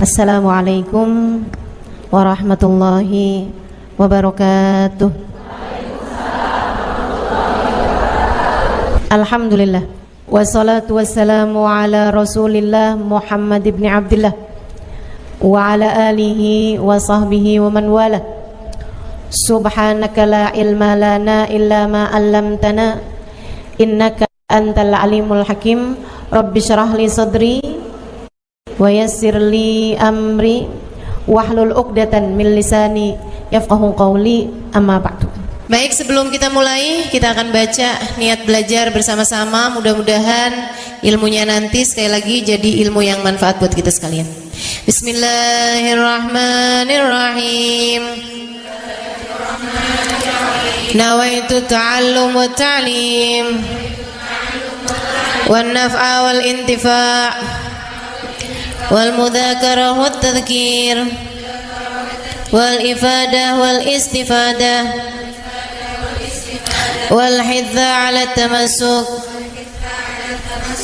Assalamualaikum warahmatullahi wabarakatuh. Alhamdulillah, wassalatu wassalamu ala rasulillah Muhammad ibn Abdillah wa ala alihi wa sahbihi wa man wala. Subhanaka la ilma lana illa ma 'allamtana innaka antal alimul hakim. Rabbi syrah li sadri wa yassir li amri wahlul 'uqdatan min lisani yafqahu qawli, amma ba'du. Baik, sebelum kita mulai, kita akan baca niat belajar bersama-sama. Mudah-mudahan ilmunya nanti sekali lagi jadi ilmu yang manfaat buat kita sekalian. Bismillahirrahmanirrahim. Nawaitu ta'allum wa ta'lim wan naf'a wal intifa' wal mudzakarah wat tadhkir wal ifadah wal istifadah wal hidza ala tamassuk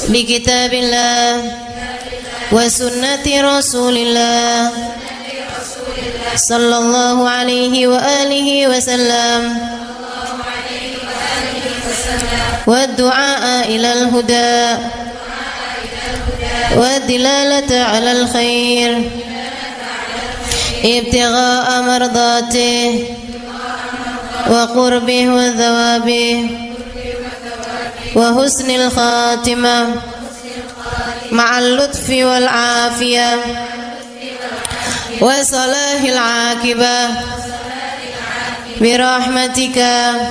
bi kitabillah wa sunnati rasulillah sallallahu alaihi wa alihi wasallam wa du'a ila al huda wa dilalata ala al khair ibtigha'a mardatih wa qurbih wa thawabih wa husnil khatimah ma'al lutfi wal afiyah wa salahil aqibah birahmatika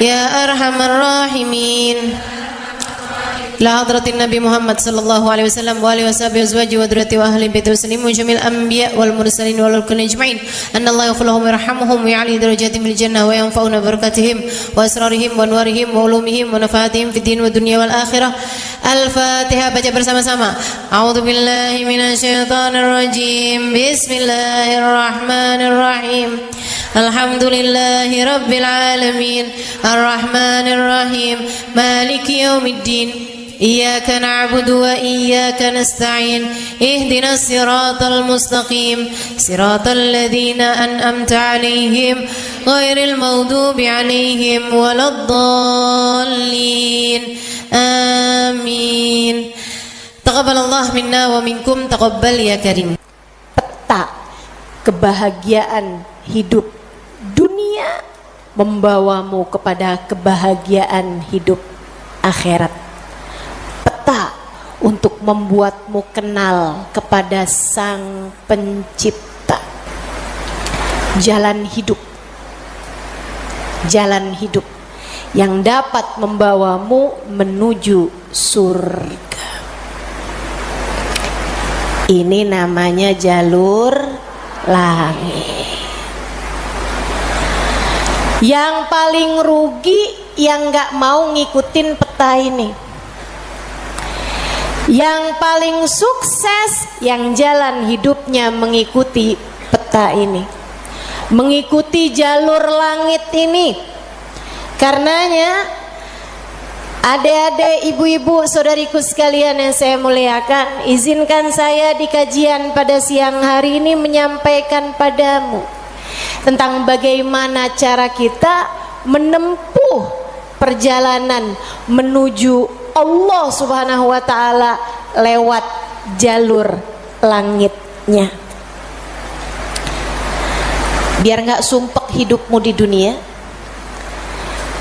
ya arhamar rahimin. La hadratin Nabi Muhammad sallallahu alaihi wasallam wa alihi washabihi azwaji wa dzurriyyati wa ahli baiti muslimin jamil anbiya wal mursalin wal kulli ajma'in. Anallahu yaghfiruhum wa yarhamuhum wa ya'li darajatihim fil jannah wa yanfa'una barakatihim wa asrarihim wa anwarihim wa ulumihim wa nafaatihim fid din wa dunya wal akhirah. Al-Fatihah, baca bersama-sama. A'udzu billahi minasyaitonir rajim. Bismillahirrahmanirrahim. Alhamdulillahi rabbil alamin. Arrahmanir rahim. Maliki yaumiddin. Iyyaka na'budu wa iyyaka nasta'in. Ihdinas siratal mustaqim. Siratal ladzina an'amta 'alaihim ghairil maghdubi 'alaihim waladdallin. Amin. Taqabbalallah minna wa minkum, taqabbal ya karim. Peta kebahagiaan hidup dunia membawamu kepada kebahagiaan hidup akhirat. Peta untuk membuatmu kenal kepada Sang Pencipta. Jalan hidup yang dapat membawamu menuju surga. Ini namanya jalur langit. Yang paling rugi yang gak mau ngikutin peta ini. Yang paling sukses yang jalan hidupnya mengikuti peta ini, mengikuti jalur langit ini. Karenanya adik-adik, ibu-ibu, saudariku sekalian yang saya muliakan, izinkan saya di kajian pada siang hari ini menyampaikan padamu tentang bagaimana cara kita menempuh perjalanan menuju Allah Subhanahu wa ta'ala lewat jalur langitnya. Biar gak sumpek hidupmu di dunia,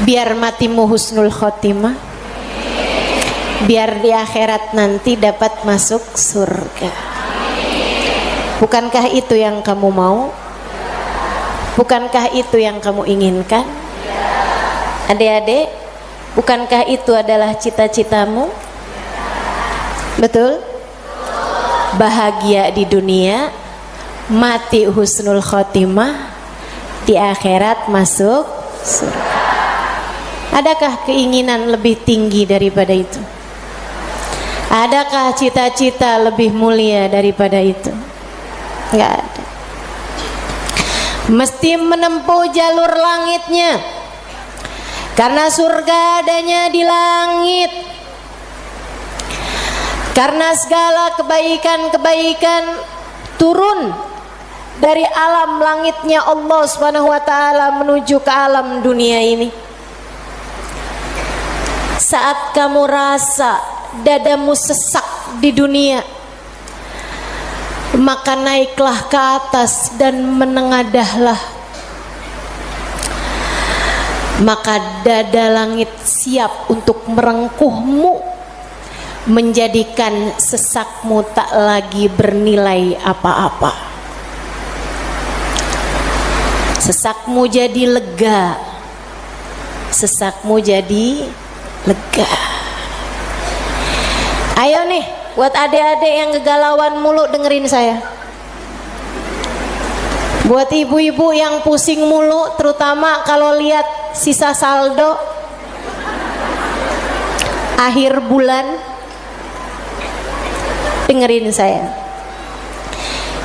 biar matimu husnul khotimah, biar di akhirat nanti dapat masuk surga. Bukankah itu yang kamu mau? Bukankah itu yang kamu inginkan? Adik-adik, bukankah itu adalah cita-citamu? Betul? Bahagia di dunia, mati husnul khotimah, di akhirat masuk surga. Adakah keinginan lebih tinggi daripada itu? Adakah cita-cita lebih mulia daripada itu? Enggak ada. Mesti menempuh jalur langitnya, karena surga adanya di langit. Karena segala kebaikan-kebaikan turun dari alam langitnya Allah Subhanahu wa taala menuju ke alam dunia ini. Saat kamu rasa dadamu sesak di dunia, maka naiklah ke atas dan menengadahlah. Maka dada langit siap untuk merengkuhmu, menjadikan sesakmu tak lagi bernilai apa-apa. Sesakmu jadi lega, sesakmu jadi lega. Ayo nih, buat adik-adik yang kegalauan mulu dengerin saya. Buat ibu-ibu yang pusing mulu, terutama kalau lihat sisa saldo akhir bulan, dengerin saya.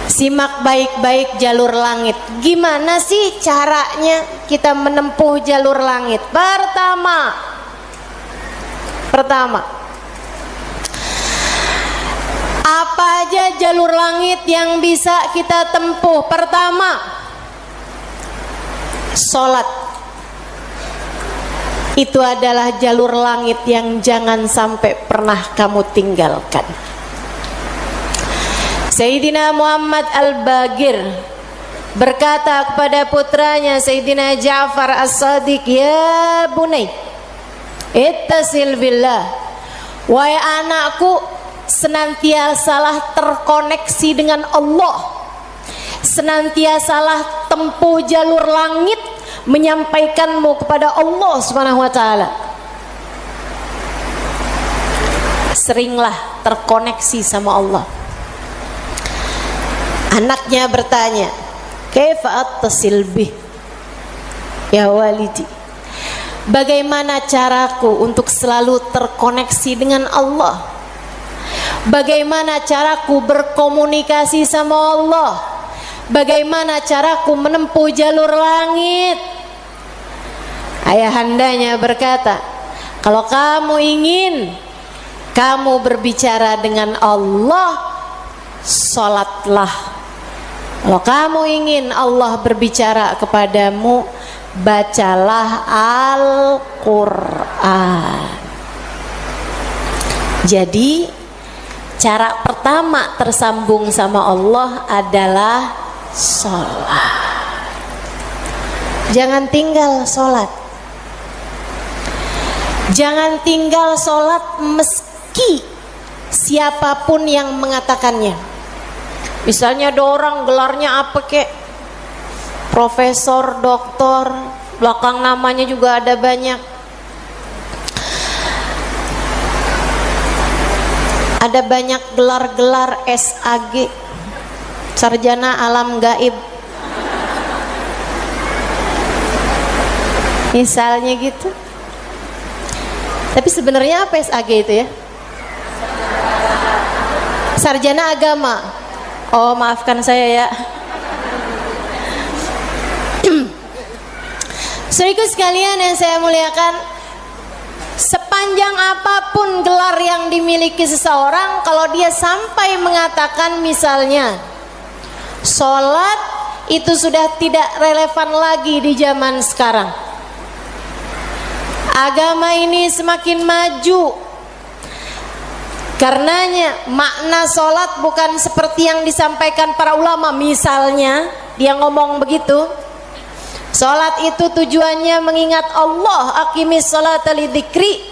Simak baik-baik jalur langit. Gimana sih caranya kita menempuh jalur langit? Pertama, apa aja jalur langit yang bisa kita tempuh? Pertama, sholat. Itu adalah jalur langit yang jangan sampai pernah kamu tinggalkan. Sayyidina Muhammad Al-Bagir berkata kepada putranya Sayyidina Ja'far As-Sadiq, "Ya bunai, ittasil billah." Wahai anakku, senantiasalah terkoneksi dengan Allah, senantiasalah tempuh jalur langit menyampaikanmu kepada Allah Subhanahu wa taala. Seringlah terkoneksi sama Allah. Anaknya bertanya, "Kaifa attasil bih ya walidi?" Bagaimana caraku untuk selalu terkoneksi dengan Allah? Bagaimana caraku berkomunikasi sama Allah? Bagaimana caraku menempuh jalur langit? Ayahandanya berkata, kalau kamu ingin kamu berbicara dengan Allah, sholatlah. Kalau kamu ingin Allah berbicara kepadamu, bacalah Al-Quran. Jadi cara pertama tersambung sama Allah adalah sholat. Jangan tinggal sholat. Jangan tinggal sholat meski siapapun yang mengatakannya. Misalnya ada orang gelarnya apa kek, profesor, doktor, belakang namanya juga ada banyak. Ada banyak gelar-gelar SAG, sarjana alam gaib. Misalnya gitu. Tapi sebenarnya apa SAG itu ya? Sarjana agama. Oh, maafkan saya ya. Saudaraku sekalian yang saya muliakan, sepanjang apapun gelar yang dimiliki seseorang, kalau dia sampai mengatakan misalnya sholat itu sudah tidak relevan lagi di zaman sekarang. Agama ini semakin maju. Karenanya makna sholat bukan seperti yang disampaikan para ulama. Misalnya dia ngomong begitu, sholat itu tujuannya mengingat Allah, aqimis sholata lidzikri.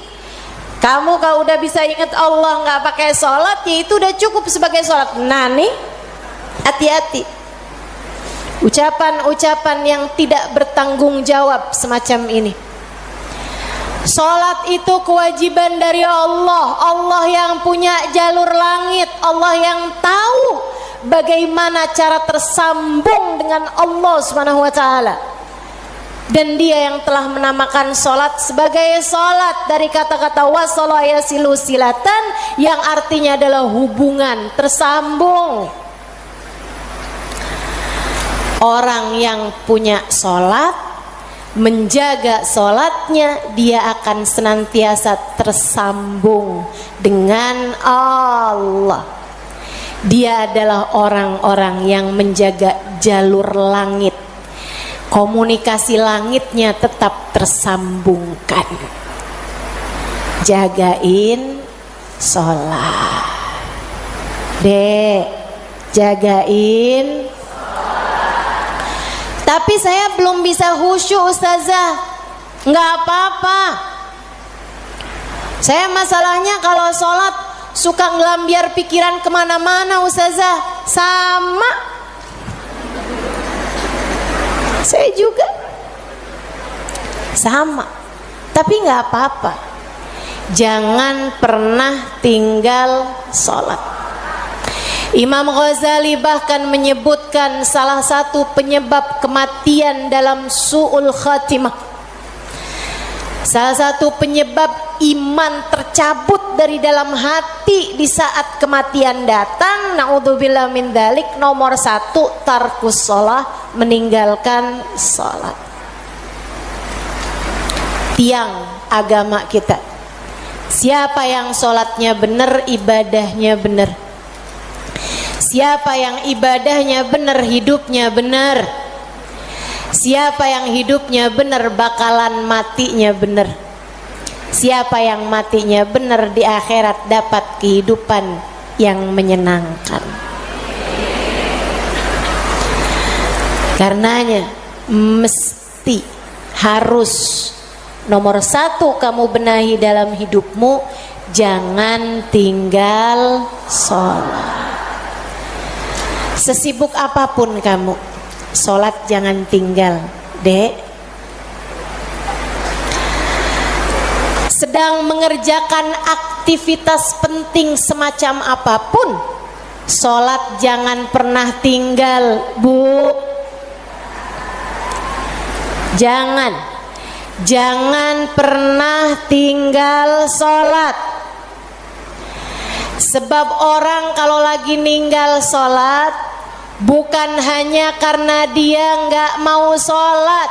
Kamu kalau udah bisa ingat Allah nggak pakai sholat, ya itu udah cukup sebagai sholat. Nah nih, hati-hati ucapan-ucapan yang tidak bertanggung jawab semacam ini. Sholat itu kewajiban dari Allah. Allah yang punya jalur langit, Allah yang tahu bagaimana cara tersambung dengan Allah Subhanahu wa taala. Dan dia yang telah menamakan sholat sebagai sholat dari kata-kata wasala yasilu silatan, yang artinya adalah hubungan, tersambung. Orang yang punya sholat, menjaga sholatnya, dia akan senantiasa tersambung dengan Allah. Dia adalah orang-orang yang menjaga jalur langit. Komunikasi langitnya tetap tersambungkan. Jagain sholat. Dek, jagain. Tapi saya belum bisa khusyuk Ustazah. Nggak apa-apa. Saya masalahnya kalau sholat suka ngelambiar pikiran kemana-mana Ustazah. Sama. Saya juga. Sama. Tapi nggak apa-apa. Jangan pernah tinggal sholat. Imam Ghazali bahkan menyebutkan salah satu penyebab kematian dalam su'ul khatimah, salah satu penyebab iman tercabut dari dalam hati di saat kematian datang, naudzubillah min dzalik, nomor 1 tarkus shalah, meninggalkan sholat. Tiang agama kita. Siapa yang sholatnya benar, ibadahnya benar. Siapa yang ibadahnya benar, hidupnya benar. Siapa yang hidupnya benar, bakalan matinya benar. Siapa yang matinya benar, di akhirat dapat kehidupan yang menyenangkan. Karenanya mesti, harus, nomor 1 kamu benahi dalam hidupmu, jangan tinggal sholat. Sesibuk apapun kamu, sholat jangan tinggal, Dek. Sedang mengerjakan aktivitas penting semacam apapun, sholat jangan pernah tinggal, Bu. Jangan pernah tinggal sholat. Sebab orang kalau lagi ninggal sholat, bukan hanya karena dia nggak mau sholat,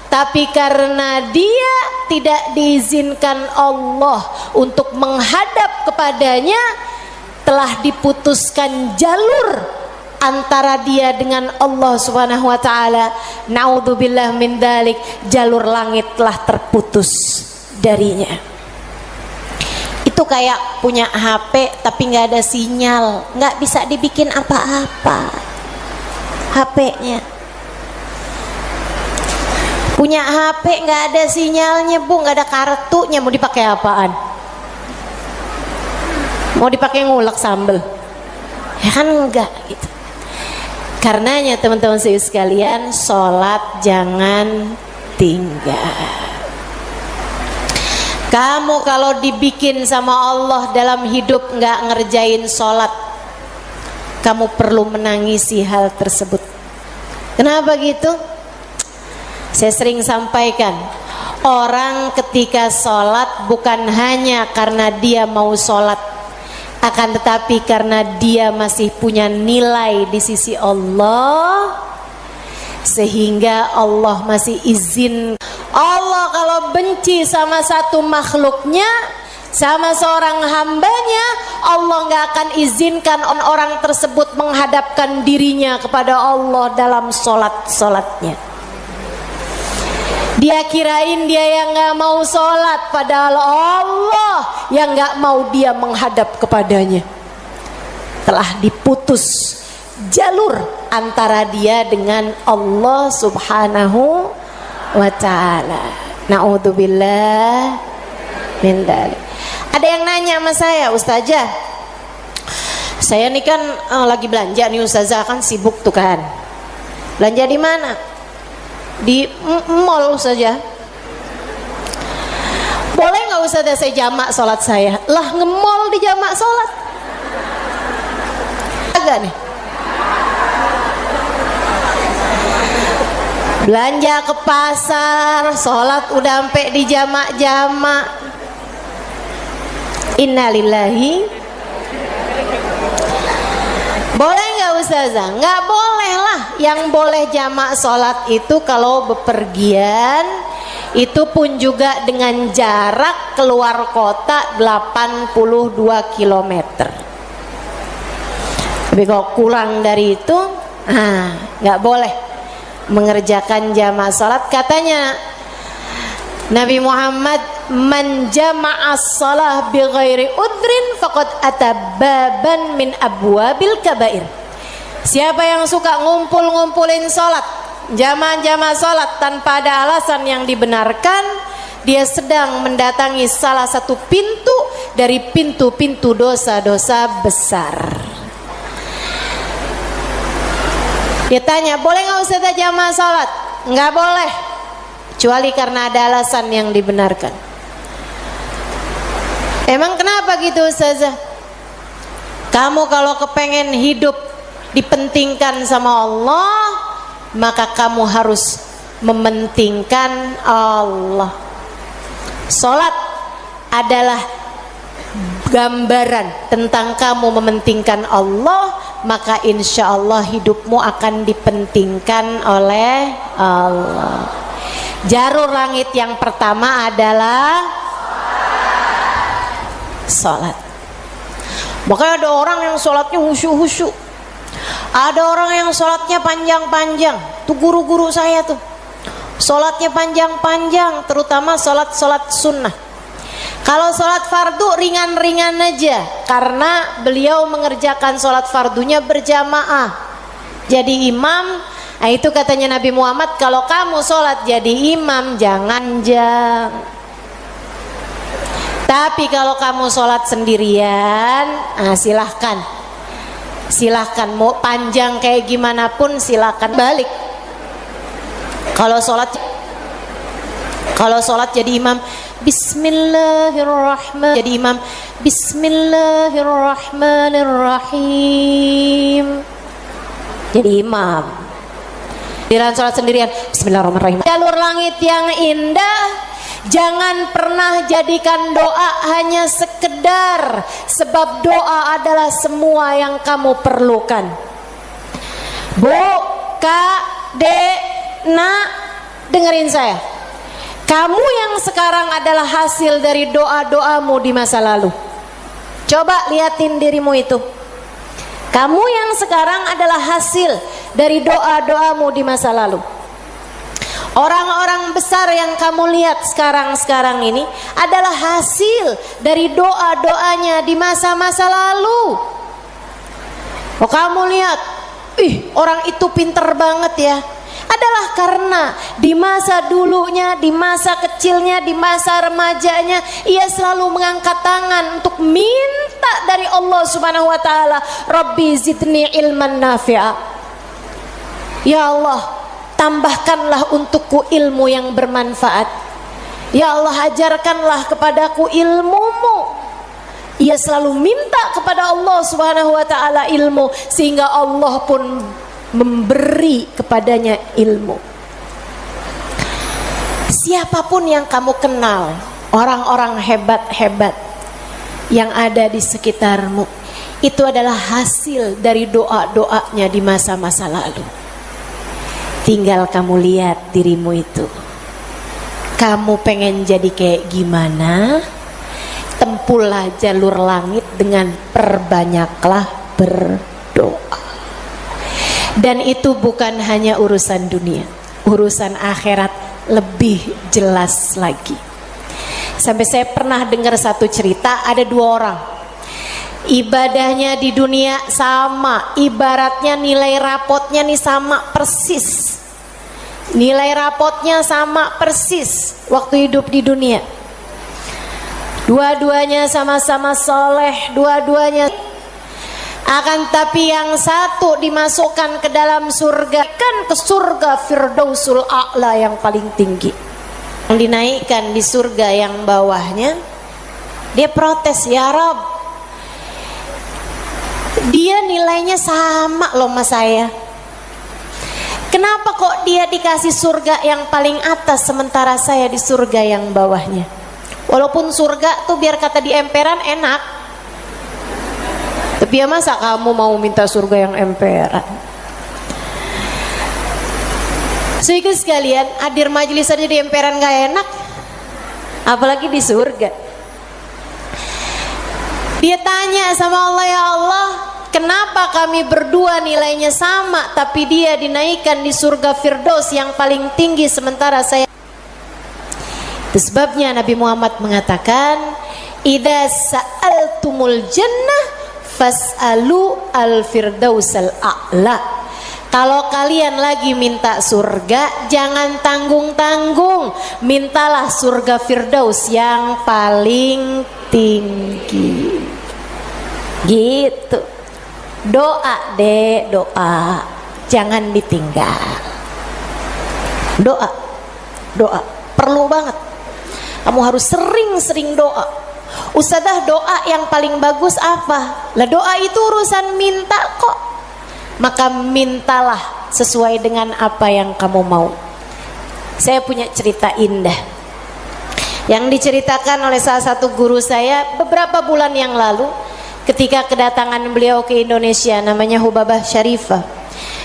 tapi karena dia tidak diizinkan Allah untuk menghadap kepadanya, telah diputuskan jalur antara dia dengan Allah Subhanahu wa taala. Naudzubillah min dzalik, jalur langit telah terputus darinya. Itu kayak punya HP tapi nggak ada sinyal, nggak bisa dibikin apa-apa HP-nya. Punya HP nggak ada sinyalnya, Bu, nggak ada kartunya, mau dipakai apaan? Mau dipakai ngulek sambel? Ya kan enggak gitu. Karenanya teman-teman sekalian, sholat jangan tinggal. Kamu kalau dibikin sama Allah dalam hidup nggak ngerjain sholat, kamu perlu menangisi hal tersebut. Kenapa gitu? Saya sering sampaikan, orang ketika sholat bukan hanya karena dia mau sholat, akan tetapi karena dia masih punya nilai di sisi Allah, sehingga Allah masih izin. Allah kalau benci sama satu makhluknya, sama seorang hambanya, Allah nggak akan izinkan orang tersebut menghadapkan dirinya kepada Allah dalam sholatnya. Dia kirain dia yang nggak mau sholat, padahal Allah yang nggak mau dia menghadap kepadanya. Telah diputus jalur antara dia dengan Allah Subhanahu wa ta'ala. Na'udzubillah min dzalik. Ada yang nanya sama saya, Ustazah, saya nih kan lagi belanja nih Ustazah, kan sibuk tuh kan. Belanja di mana? Di mall Ustazah. Boleh nggak Ustazah saya jamak sholat saya? Lah, nge-mall di jamak sholat? Agak nih. Belanja ke pasar, sholat udah sampai di jamak-jamak. Innalillahi. Boleh nggak Ustazah? Nggak boleh lah. Yang boleh jamak sholat itu kalau bepergian, itu pun juga dengan jarak keluar kota 82 km. Tapi kalau kurang dari itu, nggak boleh mengerjakan jamaah salat. Katanya Nabi Muhammad, man jama'as salah bi ghairi udrin faqad atababan min abwabil kabair. Siapa yang suka ngumpulin salat, jamaah salat tanpa ada alasan yang dibenarkan, dia sedang mendatangi salah satu pintu dari pintu-pintu dosa-dosa besar. Dia tanya, boleh nggak Ustazah jamaah salat? Nggak boleh, kecuali karena ada alasan yang dibenarkan. Emang kenapa gitu Ustazah? Kamu kalau kepengen hidup dipentingkan sama Allah, maka kamu harus mementingkan Allah. Salat adalah gambaran tentang kamu mementingkan Allah, maka insya Allah hidupmu akan dipentingkan oleh Allah. Jalur langit yang pertama adalah salat. Makanya ada orang yang salatnya khusyuk-khusyuk, ada orang yang salatnya panjang-panjang. Tuh guru-guru saya tuh salatnya panjang-panjang, terutama salat sunnah. Kalau salat fardu ringan-ringan aja, karena beliau mengerjakan salat fardunya berjamaah jadi imam. Nah itu katanya Nabi Muhammad, kalau kamu salat jadi imam jangan jang. Tapi kalau kamu salat sendirian, silahkan mau panjang kayak gimana pun silahkan balik. Kalau sholat jadi imam Bismillahirrahmanirrahim, jadi imam Bismillahirrahmanirrahim, jadi imam. Dalam sholat sendirian Bismillahirrahmanirrahim. Jalur langit yang indah, jangan pernah jadikan doa hanya sekedar, sebab doa adalah semua yang kamu perlukan. Bu, Kak, Dek, Nak, dengerin saya. Kamu yang sekarang adalah hasil dari doa-doamu di masa lalu. Coba liatin dirimu itu. Kamu yang sekarang adalah hasil dari doa-doamu di masa lalu. Orang-orang besar yang kamu lihat sekarang ini adalah hasil dari doa-doanya di masa-masa lalu. Oh, kamu lihat, orang itu pinter banget ya. Adalah karena di masa dulunya, di masa kecilnya, di masa remajanya, ia selalu mengangkat tangan untuk minta dari Allah Subhanahu wa taala, Rabbi zidni ilman nafi'a. Ya Allah, tambahkanlah untukku ilmu yang bermanfaat. Ya Allah, ajarkanlah kepadaku ilmu-Mu. Ia selalu minta kepada Allah Subhanahu wa taala ilmu, sehingga Allah pun memberi kepadanya ilmu. Siapapun yang kamu kenal, orang-orang hebat-hebat yang ada di sekitarmu, itu adalah hasil dari doa-doanya di masa-masa lalu. Tinggal kamu lihat dirimu itu. Kamu pengen jadi kayak gimana? Tempuhlah jalur langit dengan perbanyaklah berdoa. Dan itu bukan hanya urusan dunia, urusan akhirat lebih jelas lagi. Sampai saya pernah dengar satu cerita, ada dua orang, ibadahnya di dunia sama, ibaratnya nilai rapotnya nih sama persis. Nilai rapotnya sama persis waktu hidup di dunia. Dua-duanya sama-sama soleh, dua-duanya. Akan tapi yang satu dimasukkan ke dalam surga, kan ke surga Firdausul A'la yang paling tinggi. Yang dinaikkan di surga yang bawahnya, dia protes, ya Rob, dia nilainya sama loh sama saya. Kenapa kok dia dikasih surga yang paling atas sementara saya di surga yang bawahnya? Walaupun surga tuh biar kata di emperan enak, tapi ya masa kamu mau minta surga yang emperan? Sehingga sekalian, hadir majelis aja di emperan gak enak, apalagi di surga. Dia tanya sama Allah, ya Allah, kenapa kami berdua nilainya sama tapi dia dinaikkan di surga Firdaus yang paling tinggi sementara saya. Itu sebabnya Nabi Muhammad mengatakan, idza sa'altumul jannah fas'alu al-firdausal a'la. Kalau kalian lagi minta surga, jangan tanggung-tanggung, mintalah surga Firdaus yang paling tinggi. Gitu. Doa deh, doa, jangan ditinggal. Doa, doa, perlu banget. Kamu harus sering-sering doa. Ustadzah, doa yang paling bagus apa? Lah doa itu urusan minta kok. Maka mintalah sesuai dengan apa yang kamu mau. Saya punya cerita indah yang diceritakan oleh salah satu guru saya beberapa bulan yang lalu ketika kedatangan beliau ke Indonesia. Namanya Hubabah Syarifah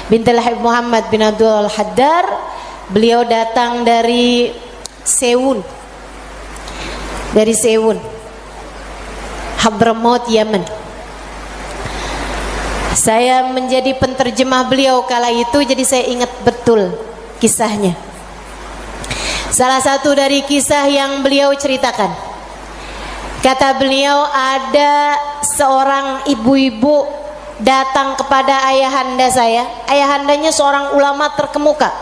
bintul Habib Muhammad bin Abdul Haddar. Beliau datang dari Sewun, Hadramaut, Yaman. Saya menjadi penterjemah beliau kala itu, jadi saya ingat betul kisahnya. Salah satu dari kisah yang beliau ceritakan, kata beliau, ada seorang ibu-ibu datang kepada ayahanda saya. Ayahandanya seorang ulama terkemuka,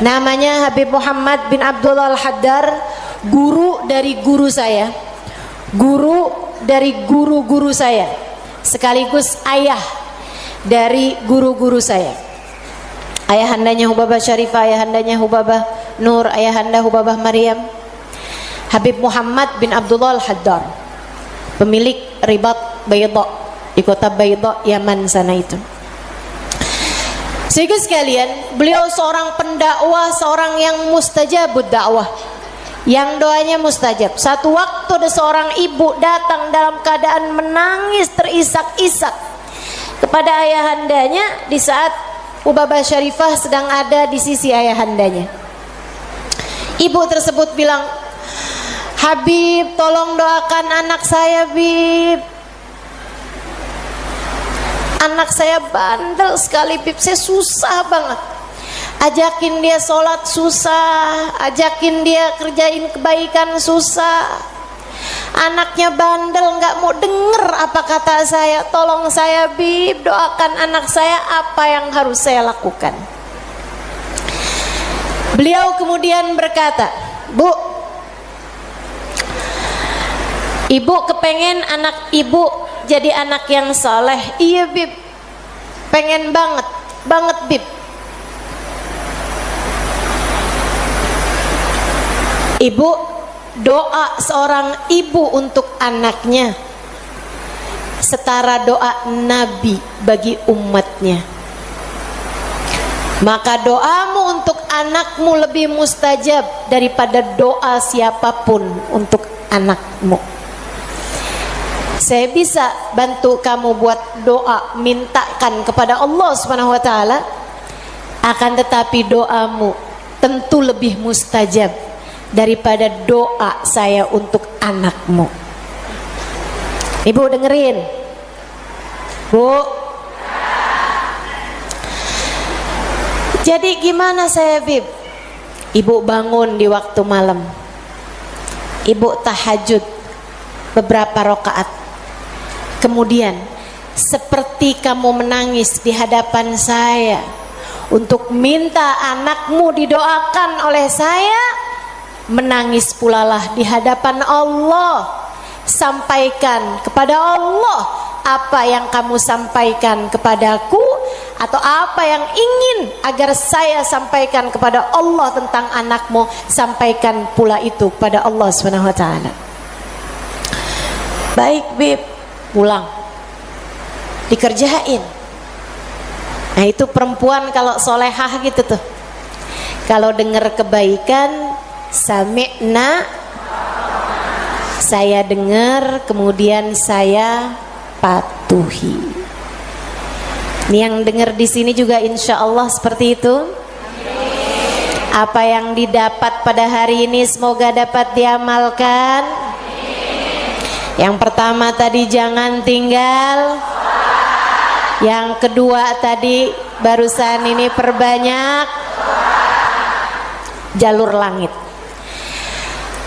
namanya Habib Muhammad bin Abdullah Al-Haddar, guru dari guru saya, guru dari guru-guru saya, sekaligus ayah dari guru-guru saya. Ayahandanya Hubabah Syarifah, ayahandanya Hubabah Nur, ayahanda Hubabah Maryam. Habib Muhammad bin Abdullah Al-Haddar, pemilik Ribat Bayda di kota Bayda, Yaman sana itu. Sehingga sekalian, beliau seorang pendakwah, seorang yang mustajabud dakwah, yang doanya mustajab. Satu waktu ada seorang ibu datang dalam keadaan menangis terisak-isak kepada ayahandanya di saat Hubabah Syarifah sedang ada di sisi ayahandanya. Ibu tersebut bilang, Habib, tolong doakan anak saya, Bib. Anak saya bandel sekali, Bib. Saya susah banget. Ajakin dia sholat susah, ajakin dia kerjain kebaikan susah. Anaknya bandel, nggak mau denger apa kata saya. Tolong saya, Bib, doakan anak saya, apa yang harus saya lakukan. Beliau kemudian berkata, Bu, ibu kepengen anak ibu jadi anak yang soleh. Iya, Bib, pengen banget Bib. Ibu, doa seorang ibu untuk anaknya setara doa Nabi bagi umatnya. Maka doamu untuk anakmu lebih mustajab daripada doa siapapun untuk anakmu. Saya bisa bantu kamu buat doa, mintakan kepada Allah Subhanahu wa taala, akan tetapi doamu tentu lebih mustajab daripada doa saya untuk anakmu. Ibu dengerin, Bu. Jadi gimana saya, Bib? Ibu bangun di waktu malam, ibu tahajud beberapa rakaat, kemudian seperti kamu menangis di hadapan saya untuk minta anakmu didoakan oleh saya, menangis pulalah di hadapan Allah. Sampaikan kepada Allah apa yang kamu sampaikan kepadaku, atau apa yang ingin agar saya sampaikan kepada Allah tentang anakmu, sampaikan pula itu kepada Allah Subhanahu wa taala. Baik, Bib. Pulang, dikerjain. Nah, itu perempuan kalau solehah gitu tuh, kalau dengar kebaikan, sami'na, saya dengar, kemudian saya patuhi. Ini yang dengar di sini juga insya Allah seperti itu. Apa yang didapat pada hari ini semoga dapat diamalkan. Yang pertama tadi, jangan tinggal. Yang kedua tadi barusan ini perbanyak jalur langit.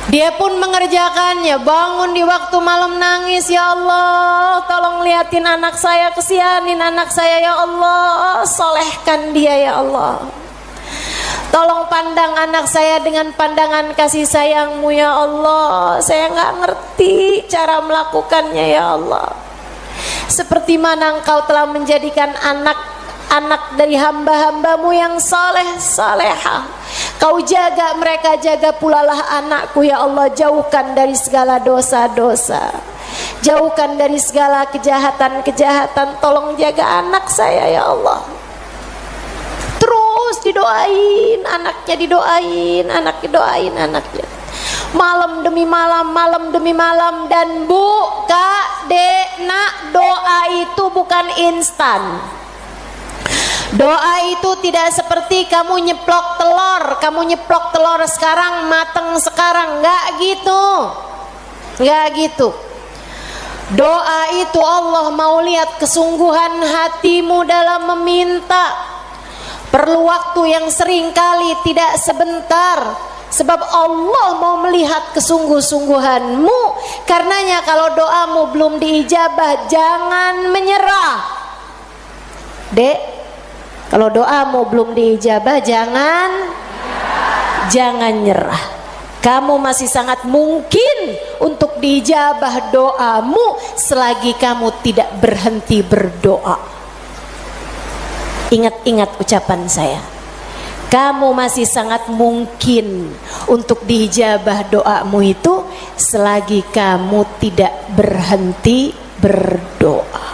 Dia pun mengerjakannya, bangun di waktu malam nangis, ya Allah tolong liatin anak saya, kesianin anak saya ya Allah, solehkan dia ya Allah. Tolong pandang anak saya dengan pandangan kasih sayangmu ya Allah. Saya nggak ngerti cara melakukannya ya Allah. Seperti mana engkau telah menjadikan anak dari hamba-hambamu yang soleh salehah. Kau jaga mereka, jaga pula lah anakku ya Allah. Jauhkan dari segala dosa-dosa, jauhkan dari segala kejahatan-kejahatan. Tolong jaga anak saya ya Allah. Terus didoain anaknya, didoain anaknya. Malam demi malam, malam demi malam. Dan Bu, Kak, Dek, Nak, doa itu bukan instan. Doa itu tidak seperti kamu nyeplok telur sekarang mateng sekarang, enggak gitu. Doa itu Allah mau lihat kesungguhan hatimu dalam meminta. Perlu waktu yang sering kali tidak sebentar, sebab Allah mau melihat kesungguh-sungguhanmu. Karenanya kalau doamu belum diijabah, jangan menyerah. Dek, kalau doamu belum diijabah, jangan nyerah. Kamu masih sangat mungkin untuk diijabah doamu selagi kamu tidak berhenti berdoa. Ingat-ingat ucapan saya. Kamu masih sangat mungkin untuk diijabah doamu itu selagi kamu tidak berhenti berdoa.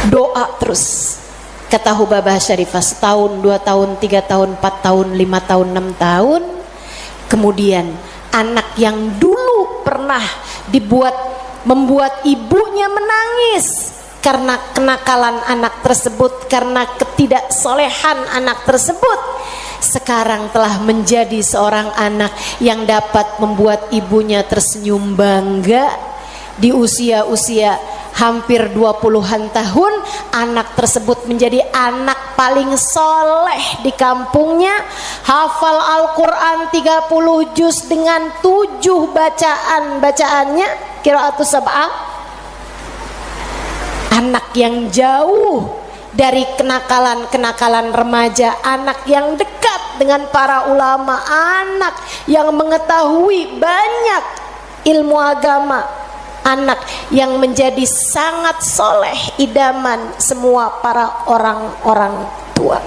Doa terus, kata Hubabah Syarifah, setahun, 2 tahun, 3 tahun, 4 tahun, 5 tahun, 6 tahun. Kemudian anak yang dulu pernah membuat ibunya menangis karena kenakalan anak tersebut, karena ketidaksolehan anak tersebut, sekarang telah menjadi seorang anak yang dapat membuat ibunya tersenyum bangga. Di usia-usia hampir 20-an tahun, anak tersebut menjadi anak paling soleh di kampungnya, hafal Al-Quran 30 juz dengan 7 bacaannya, qiraatus sab'ah. Anak yang jauh dari kenakalan-kenakalan remaja, anak yang dekat dengan para ulama, anak yang mengetahui banyak ilmu agama, anak yang menjadi sangat soleh, idaman semua para orang-orang tua.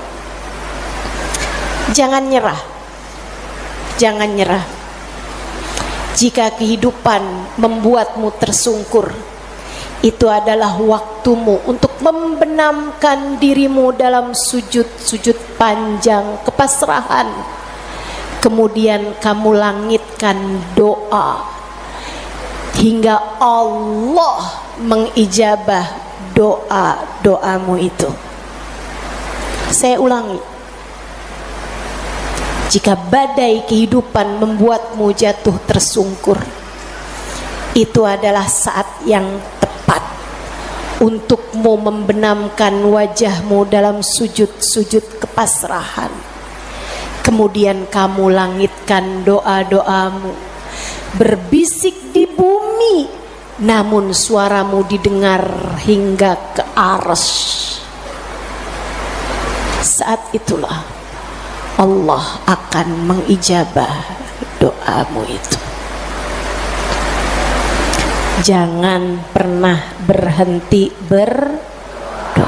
Jangan nyerah, jangan nyerah. Jika kehidupan membuatmu tersungkur, itu adalah waktumu untuk membenamkan dirimu dalam sujud-sujud panjang kepasrahan. Kemudian kamu langitkan doa hingga Allah mengijabah doa-doamu itu. Saya ulangi, jika badai kehidupan membuatmu jatuh tersungkur, itu adalah saat yang tepat untukmu membenamkan wajahmu dalam sujud-sujud kepasrahan. Kemudian kamu langitkan doa-doamu, berbisik di bumi, namun suaramu didengar hingga ke arsy. Saat itulah Allah akan mengijabah doamu itu. Jangan pernah berhenti berdoa.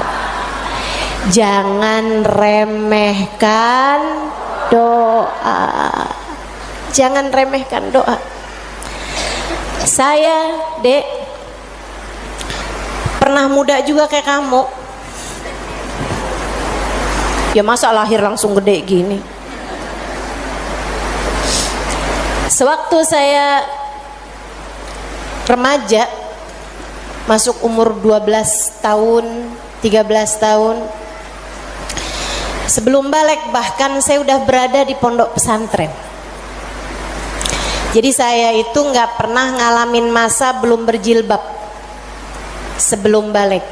Jangan remehkan doa. Jangan remehkan doa. Saya, Dek, pernah muda juga kayak kamu. Ya masa lahir langsung gede gini. Sewaktu saya remaja, masuk umur 12 tahun, 13 tahun, sebelum balik bahkan saya udah berada di pondok pesantren. Jadi saya itu nggak pernah ngalamin masa belum berjilbab. sebelum balik.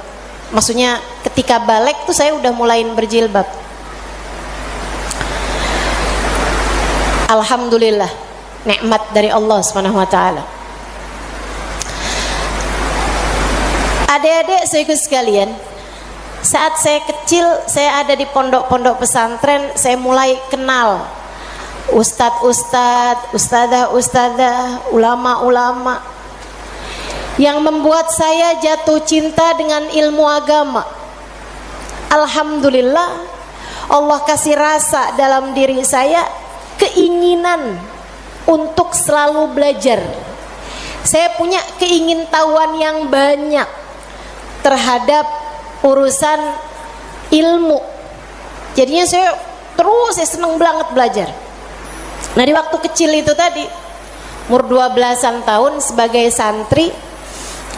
Maksudnya ketika balik tuh saya udah mulain berjilbab. Alhamdulillah, nikmat dari Allah Subhanahu wa taala. Adik-adik saudaraku sekalian, saat saya kecil, saya ada di pondok-pondok pesantren, saya mulai kenal ustadz-ustadz, ustadzah-ustadzah, ulama-ulama yang membuat saya jatuh cinta dengan ilmu agama. Alhamdulillah, Allah kasih rasa dalam diri saya keinginan untuk selalu belajar. Saya punya keingintahuan yang banyak terhadap urusan ilmu. Jadinya saya senang banget belajar. Nah, di waktu kecil itu tadi, umur 12-an tahun sebagai santri,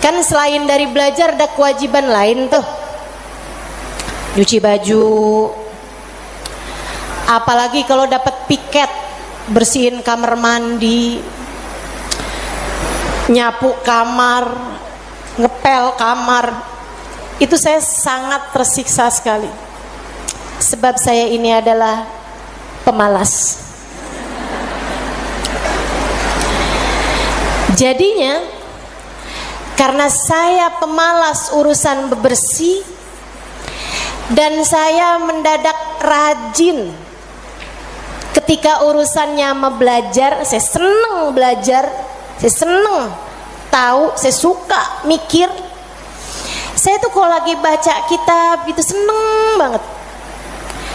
kan selain dari belajar ada kewajiban lain tuh. Nyuci baju, apalagi kalau dapat piket, bersihin kamar mandi, nyapu kamar, ngepel kamar. Itu saya sangat tersiksa sekali, sebab saya ini adalah pemalas. Jadinya karena saya pemalas urusan bebersih, dan saya mendadak rajin ketika urusannya belajar. Saya seneng belajar, saya seneng tahu, saya suka mikir. Saya tuh kalau lagi baca kitab gitu seneng banget.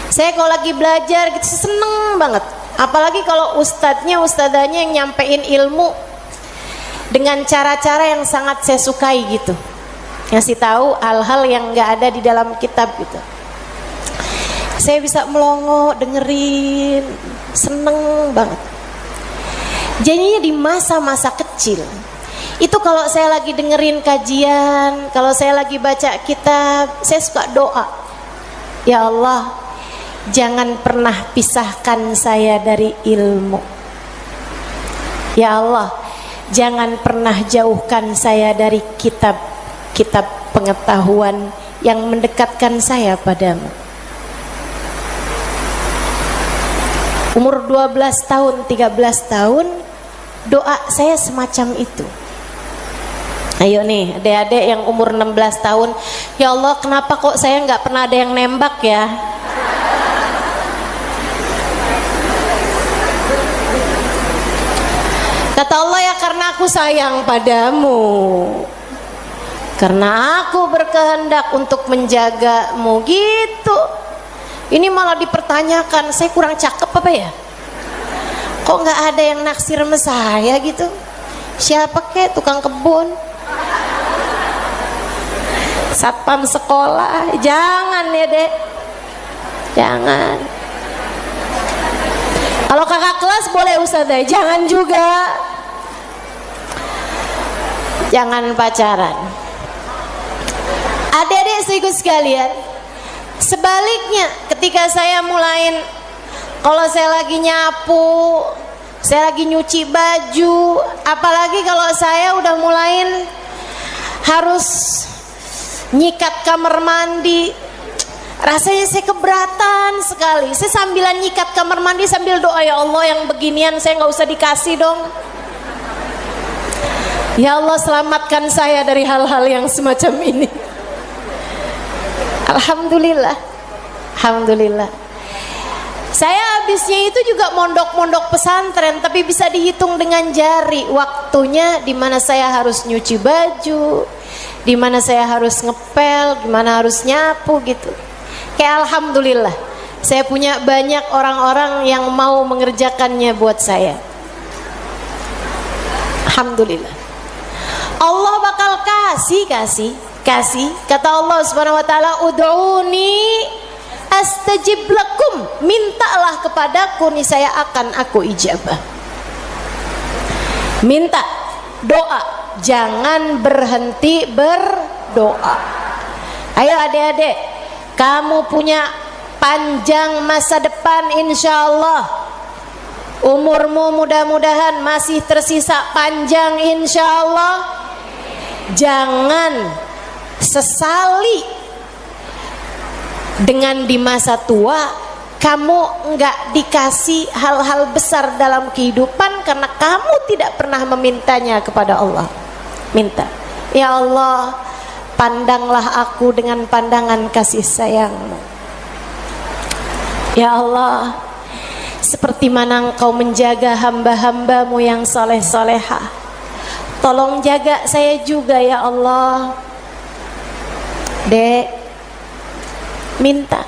Saya kalau lagi belajar gitu seneng banget. Apalagi kalau ustadzanya yang nyampein ilmu dengan cara-cara yang sangat saya sukai gitu, ngasih tahu hal-hal yang nggak ada di dalam kitab gitu. Saya bisa melongo dengerin, seneng banget. Jadinya di masa-masa kecil itu kalau saya lagi dengerin kajian, kalau saya lagi baca kitab, saya suka doa, ya Allah, jangan pernah pisahkan saya dari ilmu. Ya Allah, jangan pernah jauhkan saya dari kitab-kitab pengetahuan yang mendekatkan saya padamu. Umur 12 tahun, 13 tahun, doa saya semacam itu. Ayo nih adik-adik yang umur 16 tahun, ya Allah, kenapa kok saya nggak pernah ada yang nembak ya? Kata Allah, ya karena aku sayang padamu, karena aku berkehendak untuk menjagamu gitu. Ini malah dipertanyakan, saya kurang cakep apa ya? Kok nggak ada yang naksir sama saya gitu? Siapa kek, tukang kebun, satpam sekolah? Jangan ya dek, jangan. Kalau kakak kelas boleh ustazah, jangan juga. Jangan pacaran. Adik-adik saudaraku sekalian, sebaliknya ketika saya mulain, kalau saya lagi nyapu, saya lagi nyuci baju, apalagi kalau saya udah mulain harus nyikat kamar mandi, rasanya saya keberatan sekali. Saya sambilan nyikat kamar mandi sambil doa, ya Allah, yang beginian saya nggak usah dikasih dong. Ya Allah, selamatkan saya dari hal-hal yang semacam ini. Alhamdulillah, alhamdulillah. Saya habisnya itu juga mondok-mondok pesantren, tapi bisa dihitung dengan jari waktunya di mana saya harus nyuci baju, di mana saya harus ngepel, di mana harus nyapu gitu. Kayak alhamdulillah, saya punya banyak orang-orang yang mau mengerjakannya buat saya. Alhamdulillah. Allah bakal kasih. Kata Allah Subhanahu wa taala, ud'uni astajib lakum, mintalah kepadaku niscaya akan aku ijabah. Minta, doa, jangan berhenti berdoa. Ayo adik-adik, kamu punya panjang masa depan insyaallah. Umurmu mudah-mudahan masih tersisa panjang insyaallah. Jangan sesali dengan di masa tua kamu enggak dikasih hal-hal besar dalam kehidupan karena kamu tidak pernah memintanya kepada Allah. Minta, ya Allah, pandanglah aku dengan pandangan kasih sayang-Mu. Ya Allah, seperti mana Engkau menjaga hamba-hamba-Mu yang soleh-solehah, tolong jaga saya juga ya Allah. Dek, minta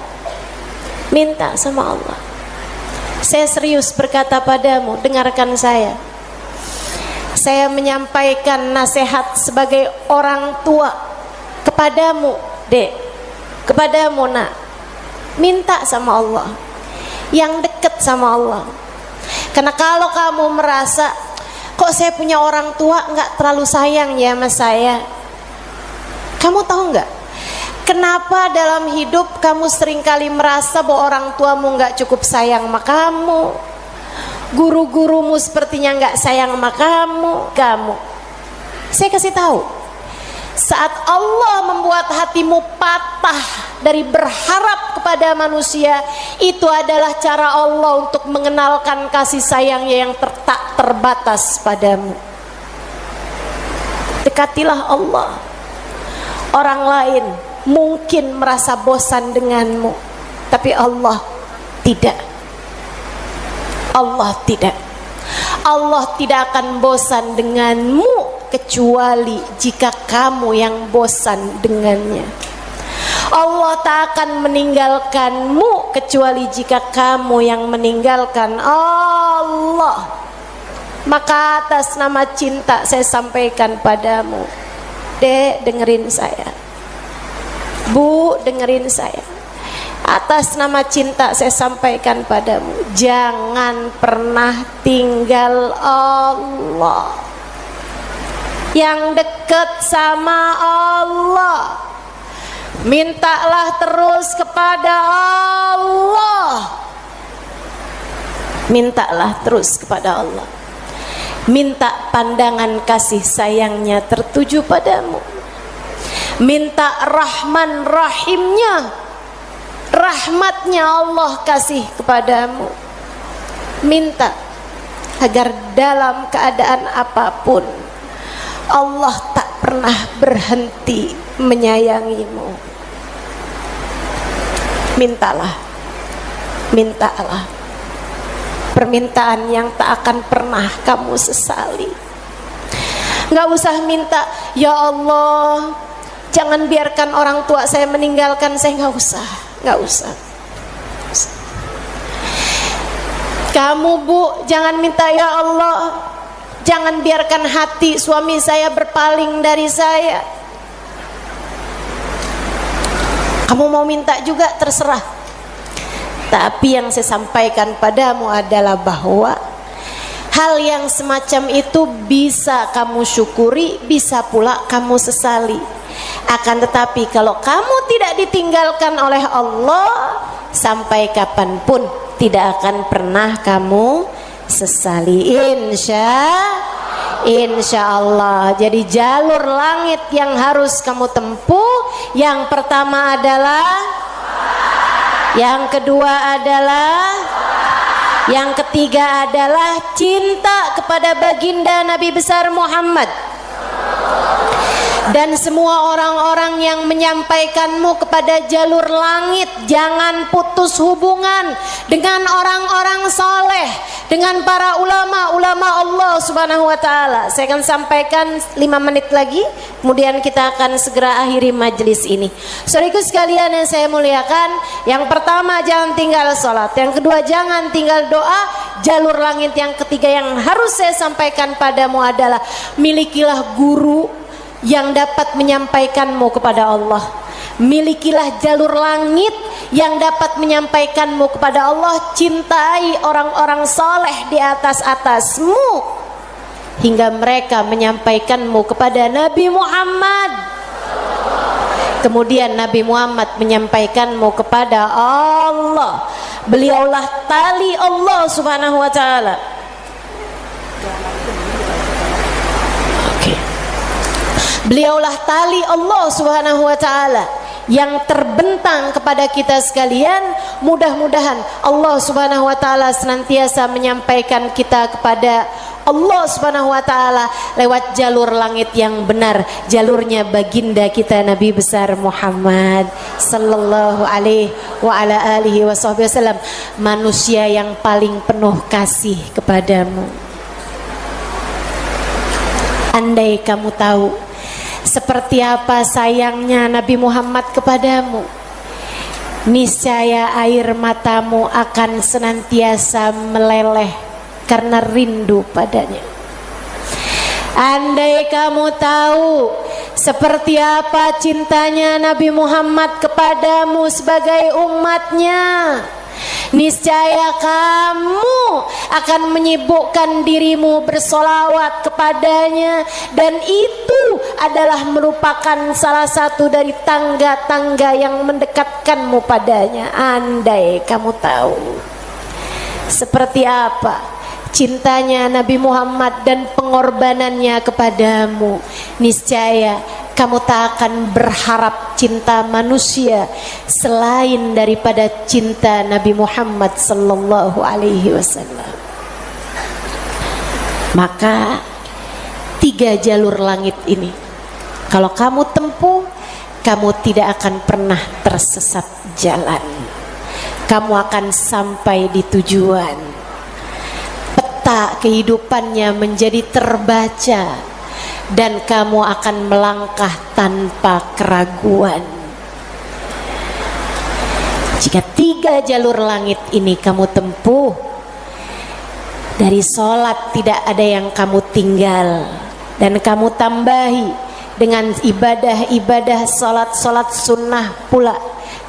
sama Allah. Saya serius berkata padamu, dengarkan saya. Saya menyampaikan nasihat sebagai orang tua kepadamu, Dek, kepadamu nak. Minta sama Allah, yang dekat sama Allah. Karena kalau kamu merasa kok saya punya orang tua nggak terlalu sayang ya sama saya, kamu tahu nggak kenapa dalam hidup kamu seringkali merasa bahwa orang tuamu nggak cukup sayang sama kamu, guru-gurumu sepertinya nggak sayang sama kamu. Saya kasih tahu, saat Allah membuat hatimu patah dari berharap kepada manusia, itu adalah cara Allah untuk mengenalkan kasih sayangnya yang tak terbatas padamu. Dekatilah Allah. Orang lain mungkin merasa bosan denganmu, tapi Allah tidak. Allah tidak. Allah tidak akan bosan denganmu kecuali jika kamu yang bosan dengannya. Allah tak akan meninggalkanmu kecuali jika kamu yang meninggalkan Allah. Maka atas nama cinta saya sampaikan padamu, Dek, dengerin saya. Bu, dengerin saya. Atas nama cinta saya sampaikan padamu, jangan pernah tinggal Allah. Yang dekat sama Allah, mintalah terus kepada Allah. Mintalah terus kepada Allah. Minta pandangan kasih sayangnya tertuju padamu. Minta Rahman Rahimnya, rahmatnya Allah kasih kepadamu. Minta agar dalam keadaan apapun Allah tak pernah berhenti menyayangimu. Mintalah, mintalah permintaan yang tak akan pernah kamu sesali. Gak usah minta, ya Allah, jangan biarkan orang tua saya meninggalkan saya. Gak usah, gak usah. Kamu, Bu, jangan minta, ya Allah, jangan biarkan hati suami saya berpaling dari saya. Kamu mau minta juga terserah. Tapi yang saya sampaikan padamu adalah bahwa hal yang semacam itu bisa kamu syukuri, bisa pula kamu sesali. Akan tetapi kalau kamu tidak ditinggalkan oleh Allah, sampai kapanpun tidak akan pernah kamu sesali, insya Allah. Jadi jalur langit yang harus kamu tempuh, yang pertama adalah, yang kedua adalah, yang ketiga adalah cinta kepada baginda Nabi besar Muhammad. Dan semua orang-orang yang menyampaikanmu kepada jalur langit, jangan putus hubungan dengan orang-orang soleh, dengan para ulama-ulama Allah subhanahu wa ta'ala. Saya akan sampaikan 5 menit lagi, kemudian kita akan segera akhiri majelis ini. Saudaraku sekalian yang saya muliakan, yang pertama jangan tinggal sholat, yang kedua jangan tinggal doa. Jalur langit yang ketiga yang harus saya sampaikan padamu adalah milikilah guru yang dapat menyampaikanmu kepada Allah. Milikilah jalur langit yang dapat menyampaikanmu kepada Allah. Cintai orang-orang soleh di atasmu hingga mereka menyampaikanmu kepada Nabi Muhammad. Kemudian Nabi Muhammad menyampaikanmu kepada Allah. Beliaulah tali Allah subhanahu wa ta'ala. Beliaulah tali Allah Subhanahu wa taala yang terbentang kepada kita sekalian. Mudah-mudahan Allah Subhanahu wa taala senantiasa menyampaikan kita kepada Allah Subhanahu wa taala lewat jalur langit yang benar, jalurnya baginda kita Nabi besar Muhammad sallallahu alaihi wa ala alihi wasallam, manusia yang paling penuh kasih kepadamu. Andai kamu tahu seperti apa sayangnya Nabi Muhammad kepadamu, niscaya air matamu akan senantiasa meleleh karena rindu padanya. Andai kamu tahu seperti apa cintanya Nabi Muhammad kepadamu sebagai umatnya, niscaya kamu akan menyibukkan dirimu bersolawat kepadanya, dan itu adalah merupakan salah satu dari tangga-tangga yang mendekatkanmu padanya. Andai kamu tahu seperti apa cintanya Nabi Muhammad dan pengorbanannya kepadamu, niscaya kamu tak akan berharap cinta manusia selain daripada cinta Nabi Muhammad sallallahu alaihi wasallam. Maka 3 jalur langit ini kalau kamu tempuh, kamu tidak akan pernah tersesat jalan. Kamu akan sampai di tujuan. Peta kehidupannya menjadi terbaca dan kamu akan melangkah tanpa keraguan. Jika 3 jalur langit ini kamu tempuh, dari sholat tidak ada yang kamu tinggal, dan kamu tambahi dengan ibadah-ibadah sholat-sholat sunnah pula,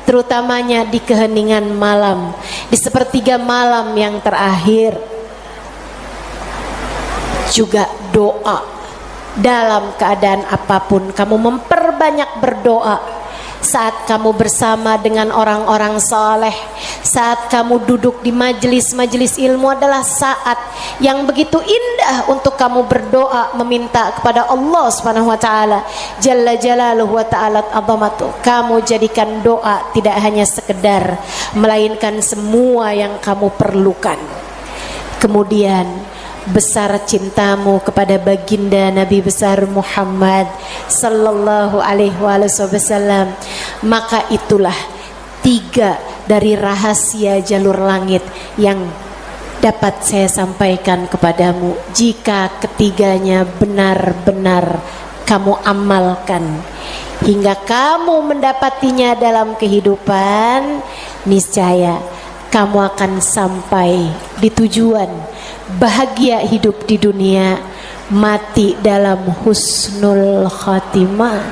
terutamanya di keheningan malam, di sepertiga malam yang terakhir. Juga doa, dalam keadaan apapun kamu memperbanyak berdoa. Saat kamu bersama dengan orang-orang saleh, saat kamu duduk di majelis-majelis ilmu adalah saat yang begitu indah untuk kamu berdoa, meminta kepada Allah Subhanahu wa taala jalla jalaluhu wa ta'ala azamatu. Kamu jadikan doa tidak hanya sekedar, melainkan semua yang kamu perlukan. Kemudian besar cintamu kepada baginda Nabi besar Muhammad sallallahu alaihi wasallam, maka itulah 3 dari rahasia jalur langit yang dapat saya sampaikan kepadamu. Jika ketiganya benar-benar kamu amalkan hingga kamu mendapatinya dalam kehidupan, niscaya kamu akan sampai di tujuan, bahagia hidup di dunia, mati dalam husnul khatimah.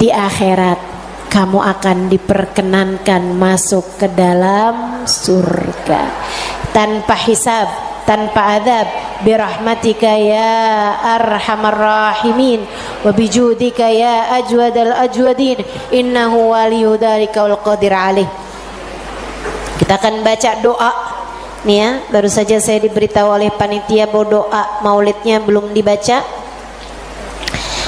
Di akhirat kamu akan diperkenankan masuk ke dalam surga tanpa hisab, tanpa adab, birahmatika ya arhamar rahimin wa bijudika ya ajwadal ajwadin innahu waliyu dzalika wal qadir alaih. Kita akan baca doa nih ya. Baru saja saya diberitahu oleh panitia bahwa doa maulidnya belum dibaca.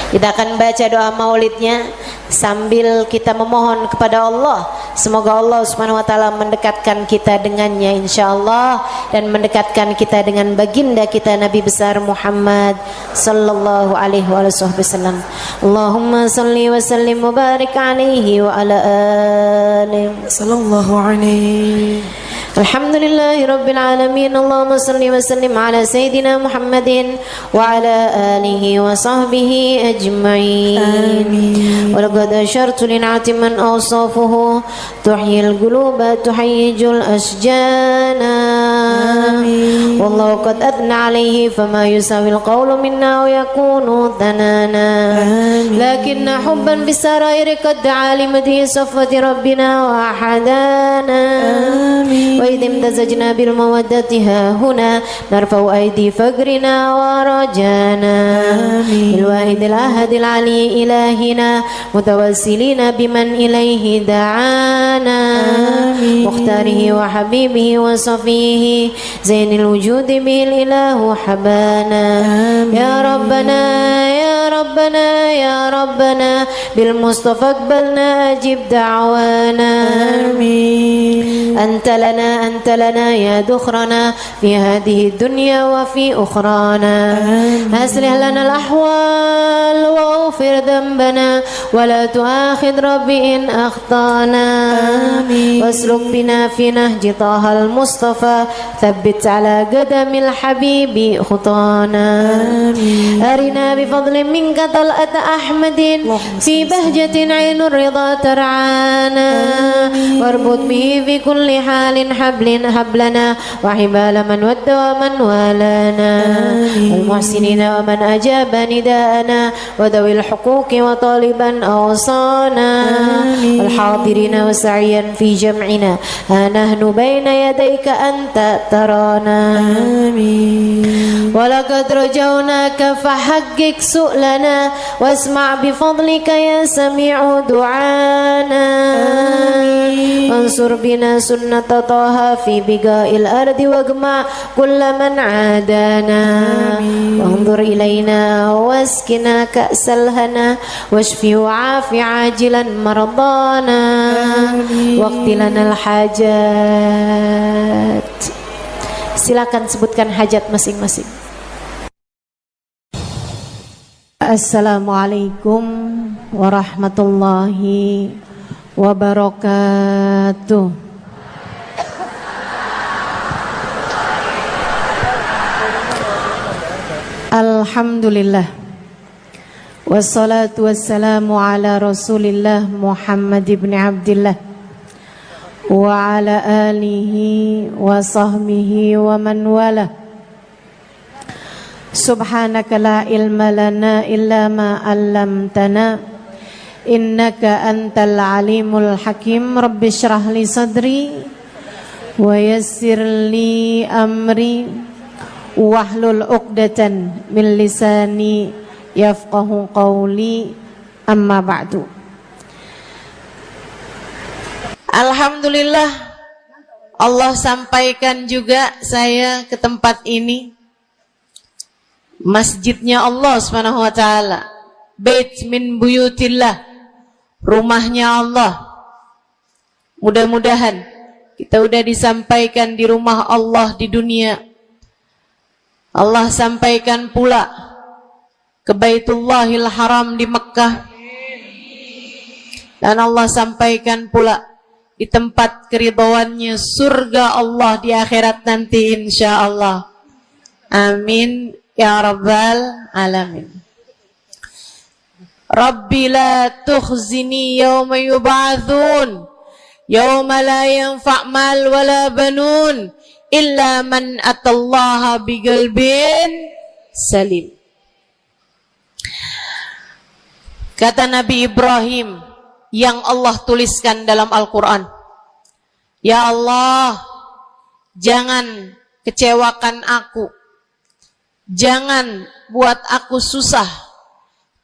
Kita akan baca doa maulidnya sambil kita memohon kepada Allah, semoga Allah Subhanahu wa taala mendekatkan kita dengannya insyaallah, dan mendekatkan kita dengan baginda kita Nabi besar Muhammad sallallahu alaihi wasallam. Allahumma salli wa sallim wa barik alaihi wa ala alihi sallallahu alaihi. Alhamdulillahi rabbil alamin. Allahumma salli wa sallim ala sayyidina Muhammadin wa ala alihi wa sahbihi ajma'in. Amin. Wa laqad ashartu lin'ati man awsafuhu tuhyil quluba tuhayyijul asjana. Amin. Wallahu qad adna alayhi fama yusawil qawlu minna wa yakunu tanana. Amin. Lakinna hubban bisarairi qad alimati safati rabbina wa ahadana. Amin. وإذ امتزجنا بالمودة ها هنا نرفع أيدي فقرنا ورجانا بالواحد الأحد العلي إلهنا متوسلين بمن إليه دعانا مختاره وحبيبه وصفيه زين الوجود به الإله حبانا يا ربنا يا ربنا يا ربنا بالمصطفى اقبلنا أجب دعوانا آمين. أنت لنا يا دخرنا في هذه الدنيا وفي أخرانا أصلح لنا الأحوال واغفر ذنبنا ولا تؤاخذ ربي إن أخطأنا واسلك بنا في نهج طه المصطفى ثبت على قدم الحبيب خطانا أرنا بفضل منك طلعة أحمد في بهجة عين الرضا ترعانا واربط به في كل حال حبلنا وحبال من ود ومن والانا المحسنين ومن أجاب نداءنا وذوي الحقوق وطالبا أوصانا الحاضرين وسعيا في جمعنا ها نحن بين يديك أنت ترانا ولقد رجوناك فحقق سؤلنا واسمع بفضلك يا سميع دعانا وانصر بنا سنة طه في بقاء الأرض واجمع كل من عادانا وانظر إلينا واسكنا كأس الهنا واشفي وعاف عاجلا مرضانا واقض لنا الحاجات. Silakan sebutkan hajat masing-masing. Assalamualaikum warahmatullahi wabarakatuh. Alhamdulillah. Wassalatu wassalamu ala Rasulillah Muhammad ibn Abdillah wa ala alihi wa sahbihi wa man wala. Subhanaka la ilma lana illa ma 'allamtana innaka antal alimul hakim. Rabbi shrah li sadri wa yassir li amri wahlul 'uqdatan min lisani yafqahu qawli. Amma ba'du. Alhamdulillah, Allah sampaikan juga saya ke tempat ini. Masjidnya Allah Subhanahu wa taala, bait min buyutillah, rumahnya Allah. Mudah-mudahan kita udah disampaikan di rumah Allah di dunia. Allah sampaikan pula ke Baitullahil Haram di Mekkah. Dan Allah sampaikan pula di tempat keridhaannya surga Allah di akhirat nanti insyaallah. Amin ya rabbal alamin. Rabbi la tukhzini yawma yub'atsun yawma la yanfa' mal wala banun illa man atallaha biqalbin salim. Kata Nabi Ibrahim yang Allah tuliskan dalam Al-Quran, ya Allah, jangan kecewakan aku, jangan buat aku susah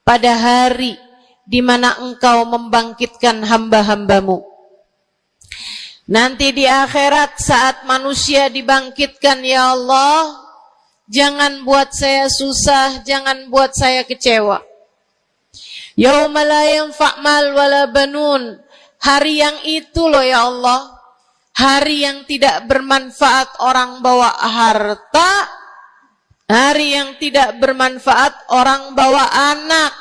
pada hari di mana Engkau membangkitkan hamba-hambamu. Nanti di akhirat saat manusia dibangkitkan, ya Allah, jangan buat saya susah, jangan buat saya kecewa. Yauma la yanfa' mal wala banun. Hari yang itu loh ya Allah, hari yang tidak bermanfaat orang bawa harta, hari yang tidak bermanfaat orang bawa anak.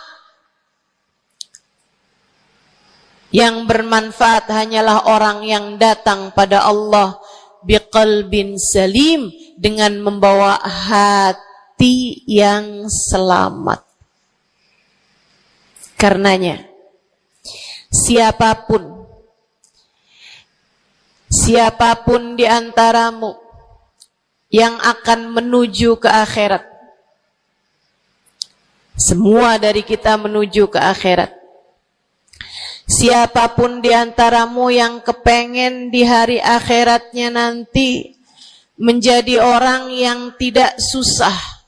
Yang bermanfaat hanyalah orang yang datang pada Allah biqalbin salim, dengan membawa hati yang selamat. Karenanya siapapun di antaramu yang akan menuju ke akhirat, semua dari kita menuju ke akhirat. Siapapun di antaramu yang kepengen di hari akhiratnya nanti menjadi orang yang tidak susah,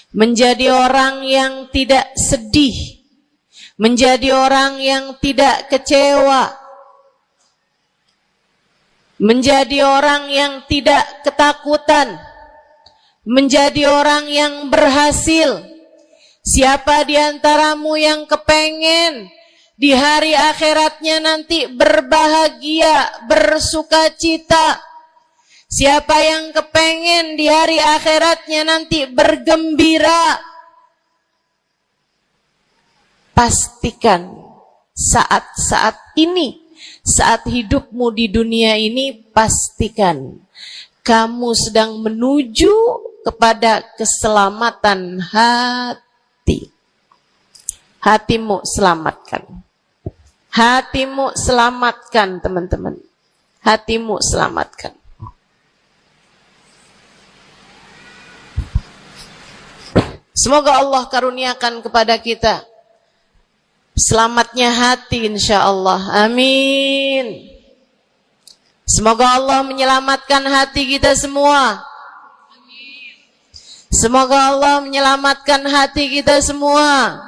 menjadi orang yang tidak sedih, menjadi orang yang tidak kecewa, menjadi orang yang tidak ketakutan, menjadi orang yang berhasil. Siapa di antaramu yang kepengen di hari akhiratnya nanti berbahagia, bersukacita? Siapa yang kepengen di hari akhiratnya nanti bergembira? Pastikan saat-saat ini, saat hidupmu di dunia ini, pastikan kamu sedang menuju kepada keselamatan hati. Hatimu selamatkan. Hatimu selamatkan, teman-teman. Hatimu selamatkan. Semoga Allah karuniakan kepada kita selamatnya hati, insyaallah. Amin. Semoga Allah menyelamatkan hati kita semua. Semoga Allah menyelamatkan hati kita semua.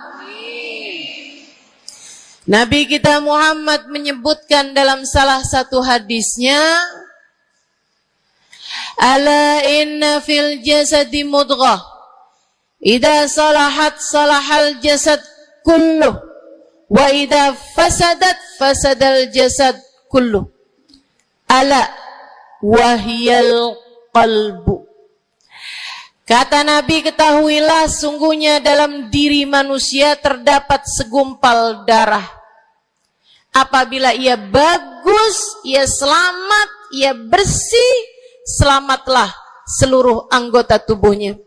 Nabi kita Muhammad menyebutkan dalam salah satu hadisnya, ala inna fil jasadi mudghah, idza salahat salahal jasad kulluh, wa idza fasadat fasadal jasad kulluh, ala wahiyal qalbu. Kata Nabi, ketahuilah sungguhnya dalam diri manusia terdapat segumpal darah. Apabila ia bagus, ia selamat, ia bersih, selamatlah seluruh anggota tubuhnya.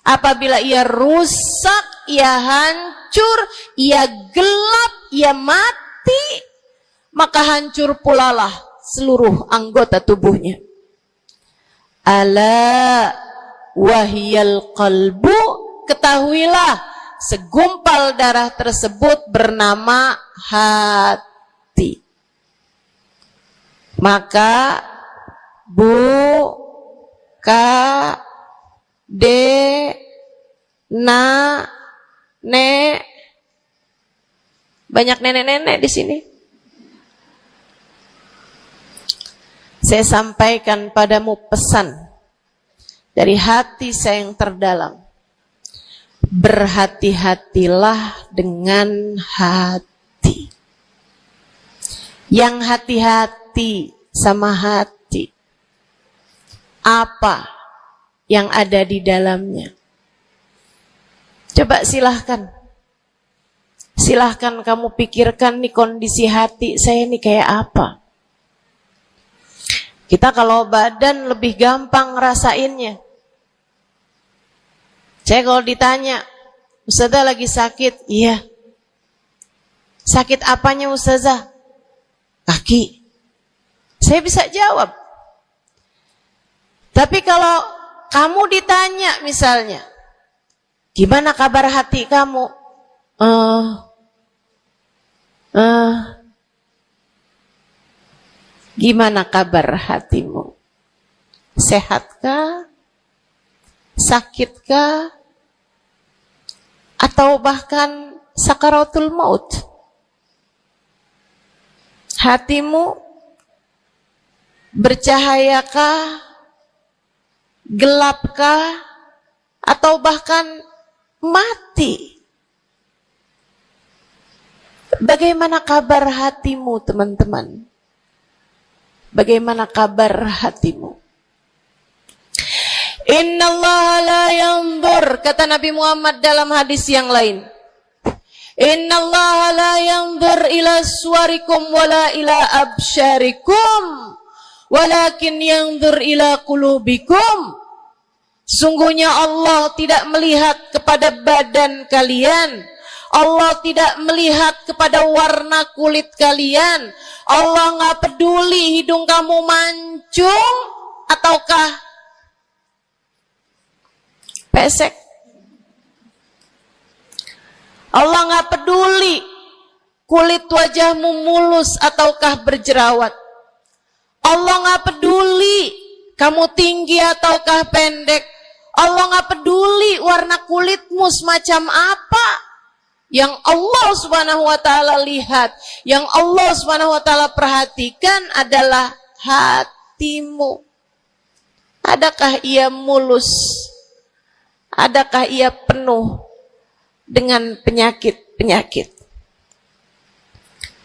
Apabila ia rusak, ia hancur, ia gelap, ia mati, maka hancur pulalah seluruh anggota tubuhnya. Ala wahiyal qalbu, ketahuilah segumpal darah tersebut bernama hati. Maka nek, banyak nenek-nenek di sini. Saya sampaikan padamu pesan dari hati saya yang terdalam. Berhati-hatilah dengan hati. Yang hati-hati sama hati, apa yang ada di dalamnya? Coba silahkan kamu pikirkan nih, kondisi hati saya nih kayak apa. Kita kalau badan lebih gampang ngerasainnya. Saya kalau ditanya, Ustazah lagi sakit? Iya. Sakit apanya Ustazah? Kaki. Saya bisa jawab. Tapi kalau kamu ditanya misalnya, gimana kabar hati kamu? Gimana kabar hatimu? Sehatkah? Sakitkah? Atau bahkan sakaratul maut? Hatimu bercahayakah? Gelapkah? Atau bahkan mati? Bagaimana kabar hatimu, teman-teman? Bagaimana kabar hatimu? Innallaha la yanzur, kata Nabi Muhammad dalam hadis yang lain. Innallaha la yanzur ila suwarikum wala ila absyarikum, walakin yanzur ila qulubikum. Sungguhnya Allah tidak melihat kepada badan kalian. Allah tidak melihat kepada warna kulit kalian. Allah nggak peduli hidung kamu mancung ataukah pesek. Allah nggak peduli kulit wajahmu mulus ataukah berjerawat. Allah nggak peduli kamu tinggi ataukah pendek. Allah nggak peduli warna kulitmu semacam apa. Yang Allah Subhanahu wa taala lihat, yang Allah Subhanahu wa taala perhatikan adalah hatimu. Adakah ia mulus? Adakah ia penuh dengan penyakit-penyakit.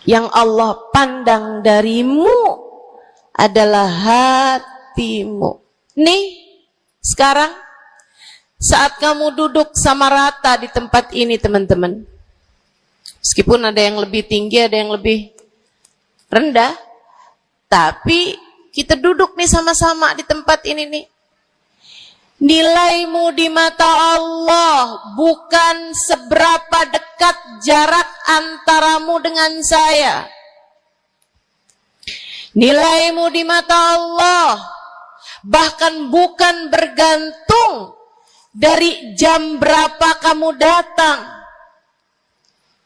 Yang Allah pandang darimu adalah hatimu. Nih, sekarang saat kamu duduk sama rata di tempat ini teman-teman, meskipun ada yang lebih tinggi, ada yang lebih rendah, tapi kita duduk nih sama-sama di tempat ini nih. Nilaimu di mata Allah bukan seberapa dekat jarak antaramu dengan saya. Nilaimu di mata Allah bahkan bukan bergantung dari jam berapa kamu datang.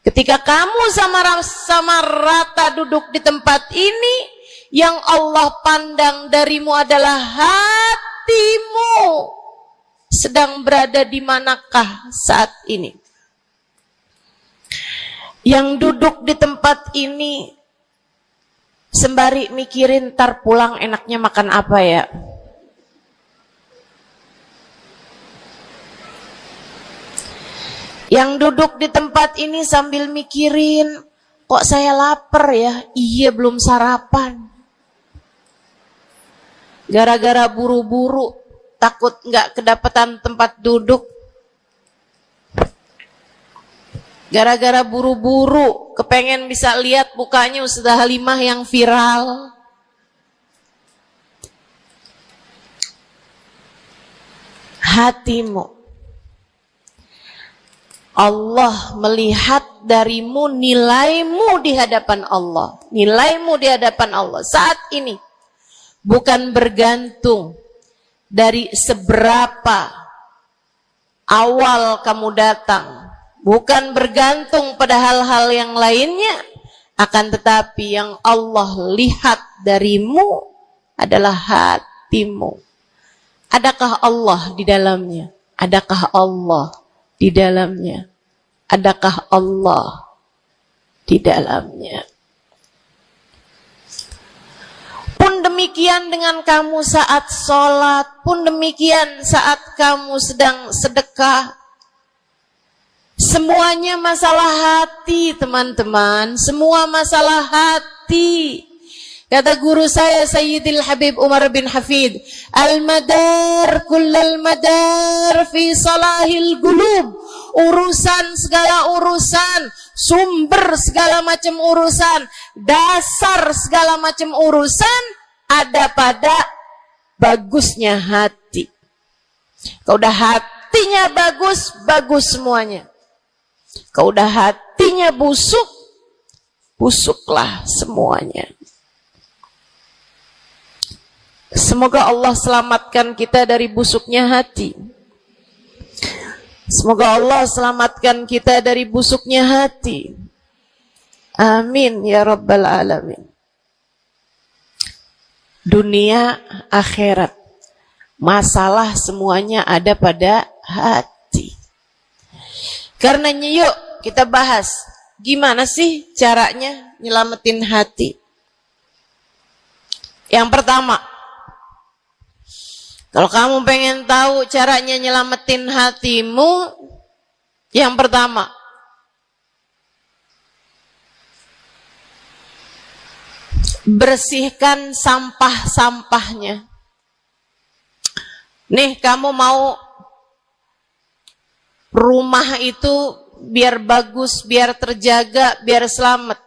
Ketika kamu sama rata duduk di tempat ini, yang Allah pandang darimu adalah hatimu. Sedang berada di manakah saat ini? Yang duduk di tempat ini sembari mikirin ntar pulang enaknya makan apa ya? Yang duduk di tempat ini sambil mikirin, kok saya lapar ya? Iya, belum sarapan. Gara-gara buru-buru, takut nggak kedapatan tempat duduk. Gara-gara buru-buru, kepengen bisa lihat mukanya Ustazah Halimah yang viral. Hatimu. Allah melihat darimu, nilaimu di hadapan Allah. Nilaimu di hadapan Allah saat ini bukan bergantung dari seberapa awal kamu datang, bukan bergantung pada hal-hal yang lainnya, akan tetapi yang Allah lihat darimu adalah hatimu. Adakah Allah di dalamnya? Adakah Allah di dalamnya? Adakah Allah di dalamnya? Pun demikian dengan kamu saat sholat, pun demikian saat kamu sedang sedekah. Semuanya masalah hati, teman-teman. Semua masalah hati. Kata guru saya Sayyidil Habib Umar bin Hafid, al-madar kullal madar fi salahil gulub. Urusan segala urusan, sumber segala macam urusan, dasar segala macam urusan ada pada bagusnya hati. Kalau udah hatinya bagus, bagus semuanya. Kalau udah hatinya busuk, busuklah semuanya. Semoga Allah selamatkan kita dari busuknya hati. Semoga Allah selamatkan kita dari busuknya hati. Amin ya rabbal alamin. Dunia, akhirat, masalah semuanya ada pada hati. Karenanya yuk kita bahas gimana sih caranya nyelamatin hati. Yang pertama, kalau kamu pengen tahu caranya nyelamatin hatimu, yang pertama, bersihkan sampah-sampahnya. Nih, kamu mau rumah itu biar bagus, biar terjaga, biar selamat.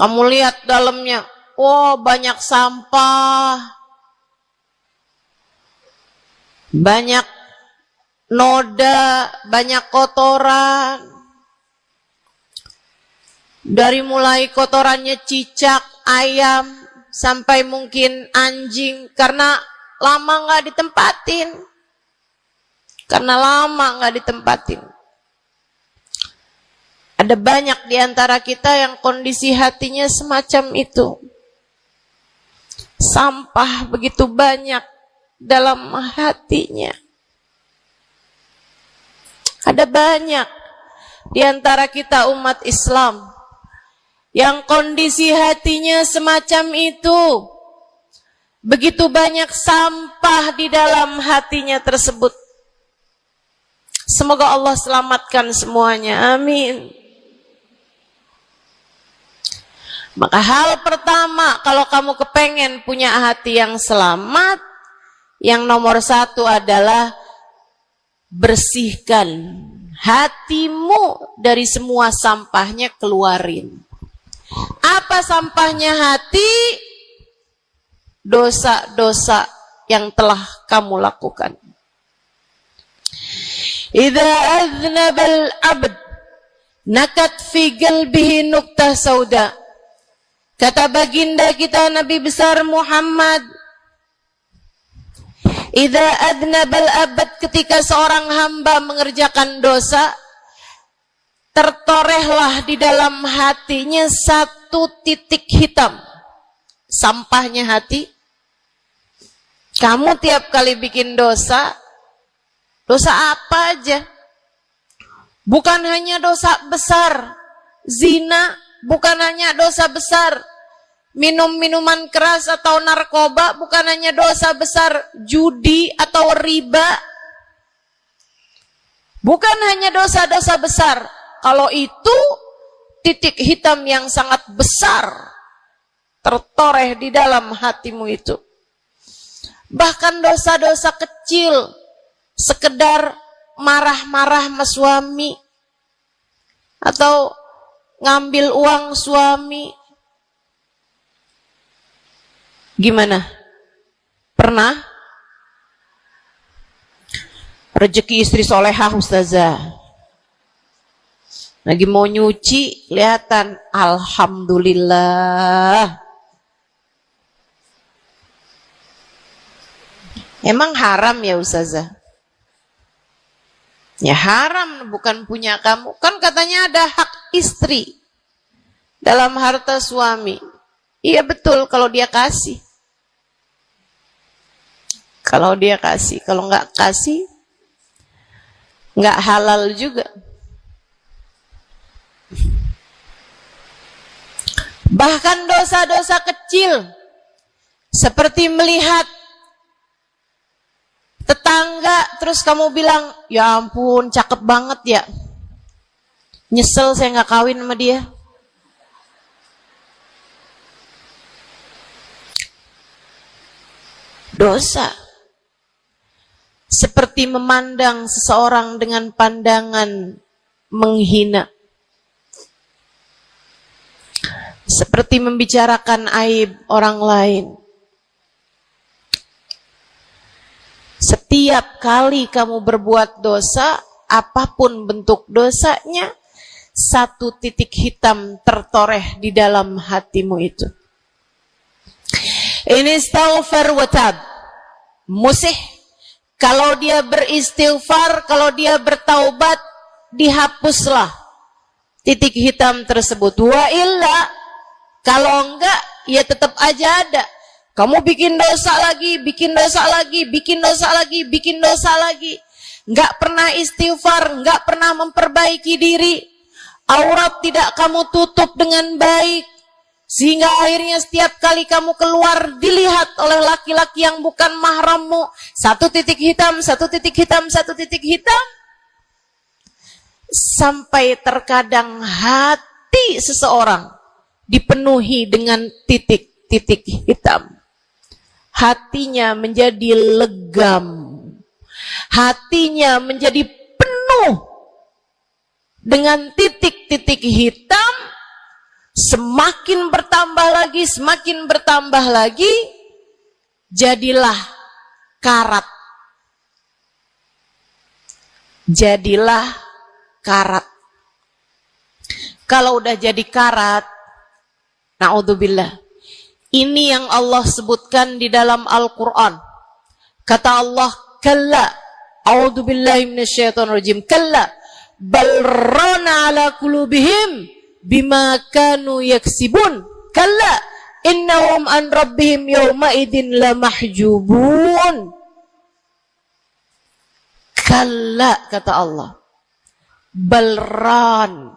Kamu lihat dalamnya, oh banyak sampah, banyak noda, banyak kotoran. Dari mulai kotorannya cicak, ayam, sampai mungkin anjing, karena lama nggak ditempatin. Karena lama nggak ditempatin. Ada banyak di antara kita yang kondisi hatinya semacam itu. Sampah begitu banyak dalam hatinya. Ada banyak di antara kita umat Islam yang kondisi hatinya semacam itu. Begitu banyak sampah di dalam hatinya tersebut. Semoga Allah selamatkan semuanya. Amin. Maka hal pertama, kalau kamu kepengen punya hati yang selamat, yang nomor satu adalah bersihkan hatimu dari semua sampahnya, keluarin. Apa sampahnya hati? Dosa-dosa yang telah kamu lakukan. Idza aznabal abd nakat fi qalbihi nuktah sauda. Kata baginda kita Nabi besar Muhammad, idza aznabal abd, ketika seorang hamba mengerjakan dosa, tertorehlah di dalam hatinya satu titik hitam. Sampahnya hati. Kamu tiap kali bikin dosa, dosa apa aja? Bukan hanya dosa besar, zina, bukan hanya dosa besar, minum minuman keras atau narkoba, bukan hanya dosa besar, judi atau riba, bukan hanya dosa-dosa besar. Kalau itu titik hitam yang sangat besar tertoreh di dalam hatimu itu. Bahkan dosa-dosa kecil, sekedar marah-marah sama suami, atau ngambil uang suami. Gimana? Pernah? Rezeki istri solehah ustazah. Lagi mau nyuci, kelihatan, alhamdulillah. Emang haram ya ustazah? Ya haram, bukan punya kamu. Kan katanya ada hak istri dalam harta suami. Iya betul kalau dia kasih. Kalau dia kasih, kalau nggak kasih, nggak halal juga. Bahkan dosa-dosa kecil, seperti melihat tetangga, terus kamu bilang, ya ampun, cakep banget ya. Nyesel saya nggak kawin sama dia. Dosa. Seperti memandang seseorang dengan pandangan menghina. Seperti membicarakan aib orang lain. Setiap kali kamu berbuat dosa, apapun bentuk dosanya, satu titik hitam tertoreh di dalam hatimu itu. Ini istighfar wa tab. Musih. Kalau dia beristighfar, kalau dia bertaubat, dihapuslah titik hitam tersebut. Wa illa, kalau enggak, ya tetap aja ada. Kamu bikin dosa lagi, bikin dosa lagi, bikin dosa lagi, bikin dosa lagi. Enggak pernah istighfar, enggak pernah memperbaiki diri. Aurat tidak kamu tutup dengan baik. Sehingga akhirnya setiap kali kamu keluar dilihat oleh laki-laki yang bukan mahrammu. Satu titik hitam, satu titik hitam, satu titik hitam. Sampai terkadang hati seseorang dipenuhi dengan titik-titik hitam. Hatinya menjadi legam. Hatinya menjadi penuh dengan titik-titik hitam. Semakin bertambah lagi, semakin bertambah lagi, jadilah karat. Jadilah karat. Kalau udah jadi karat, na'udzubillah. Ini yang Allah sebutkan di dalam Al-Quran. Kata Allah, kalla, a'udzubillahi minasyaitonirrajim, kalla, bal rana ala qulubihim bima kanu yaksibun, kalla, innahum an rabbihim yawma idin lamahjubun. Kalla, kata Allah, balran,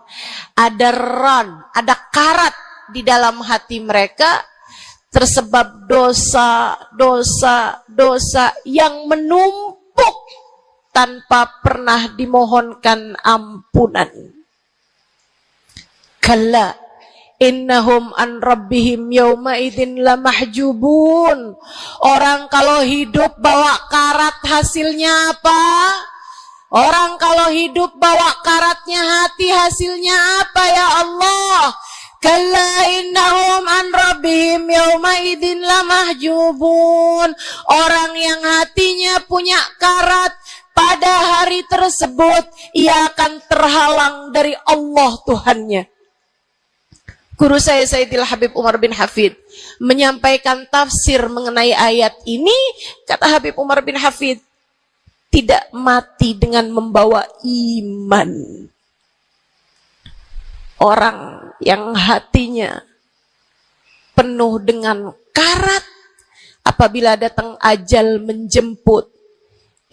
ada ran, ada karat di dalam hati mereka, tersebab dosa yang menumpuk tanpa pernah dimohonkan ampunan. Kalla innahum an rabbihim yawma idzin lamahjubun. Orang kalau hidup bawa karat hasilnya apa? Orang kalau hidup bawa karatnya hati hasilnya apa ya Allah? Kalla innahum an rabbihim yawma idzin lamahjubun. Orang yang hatinya punya karat, pada hari tersebut ia akan terhalang dari Allah Tuhannya. Guru saya Sayyidil Habib Umar bin Hafid menyampaikan tafsir mengenai ayat ini. Kata Habib Umar bin Hafid, tidak mati dengan membawa iman. Orang yang hatinya penuh dengan karat, apabila datang ajal menjemput,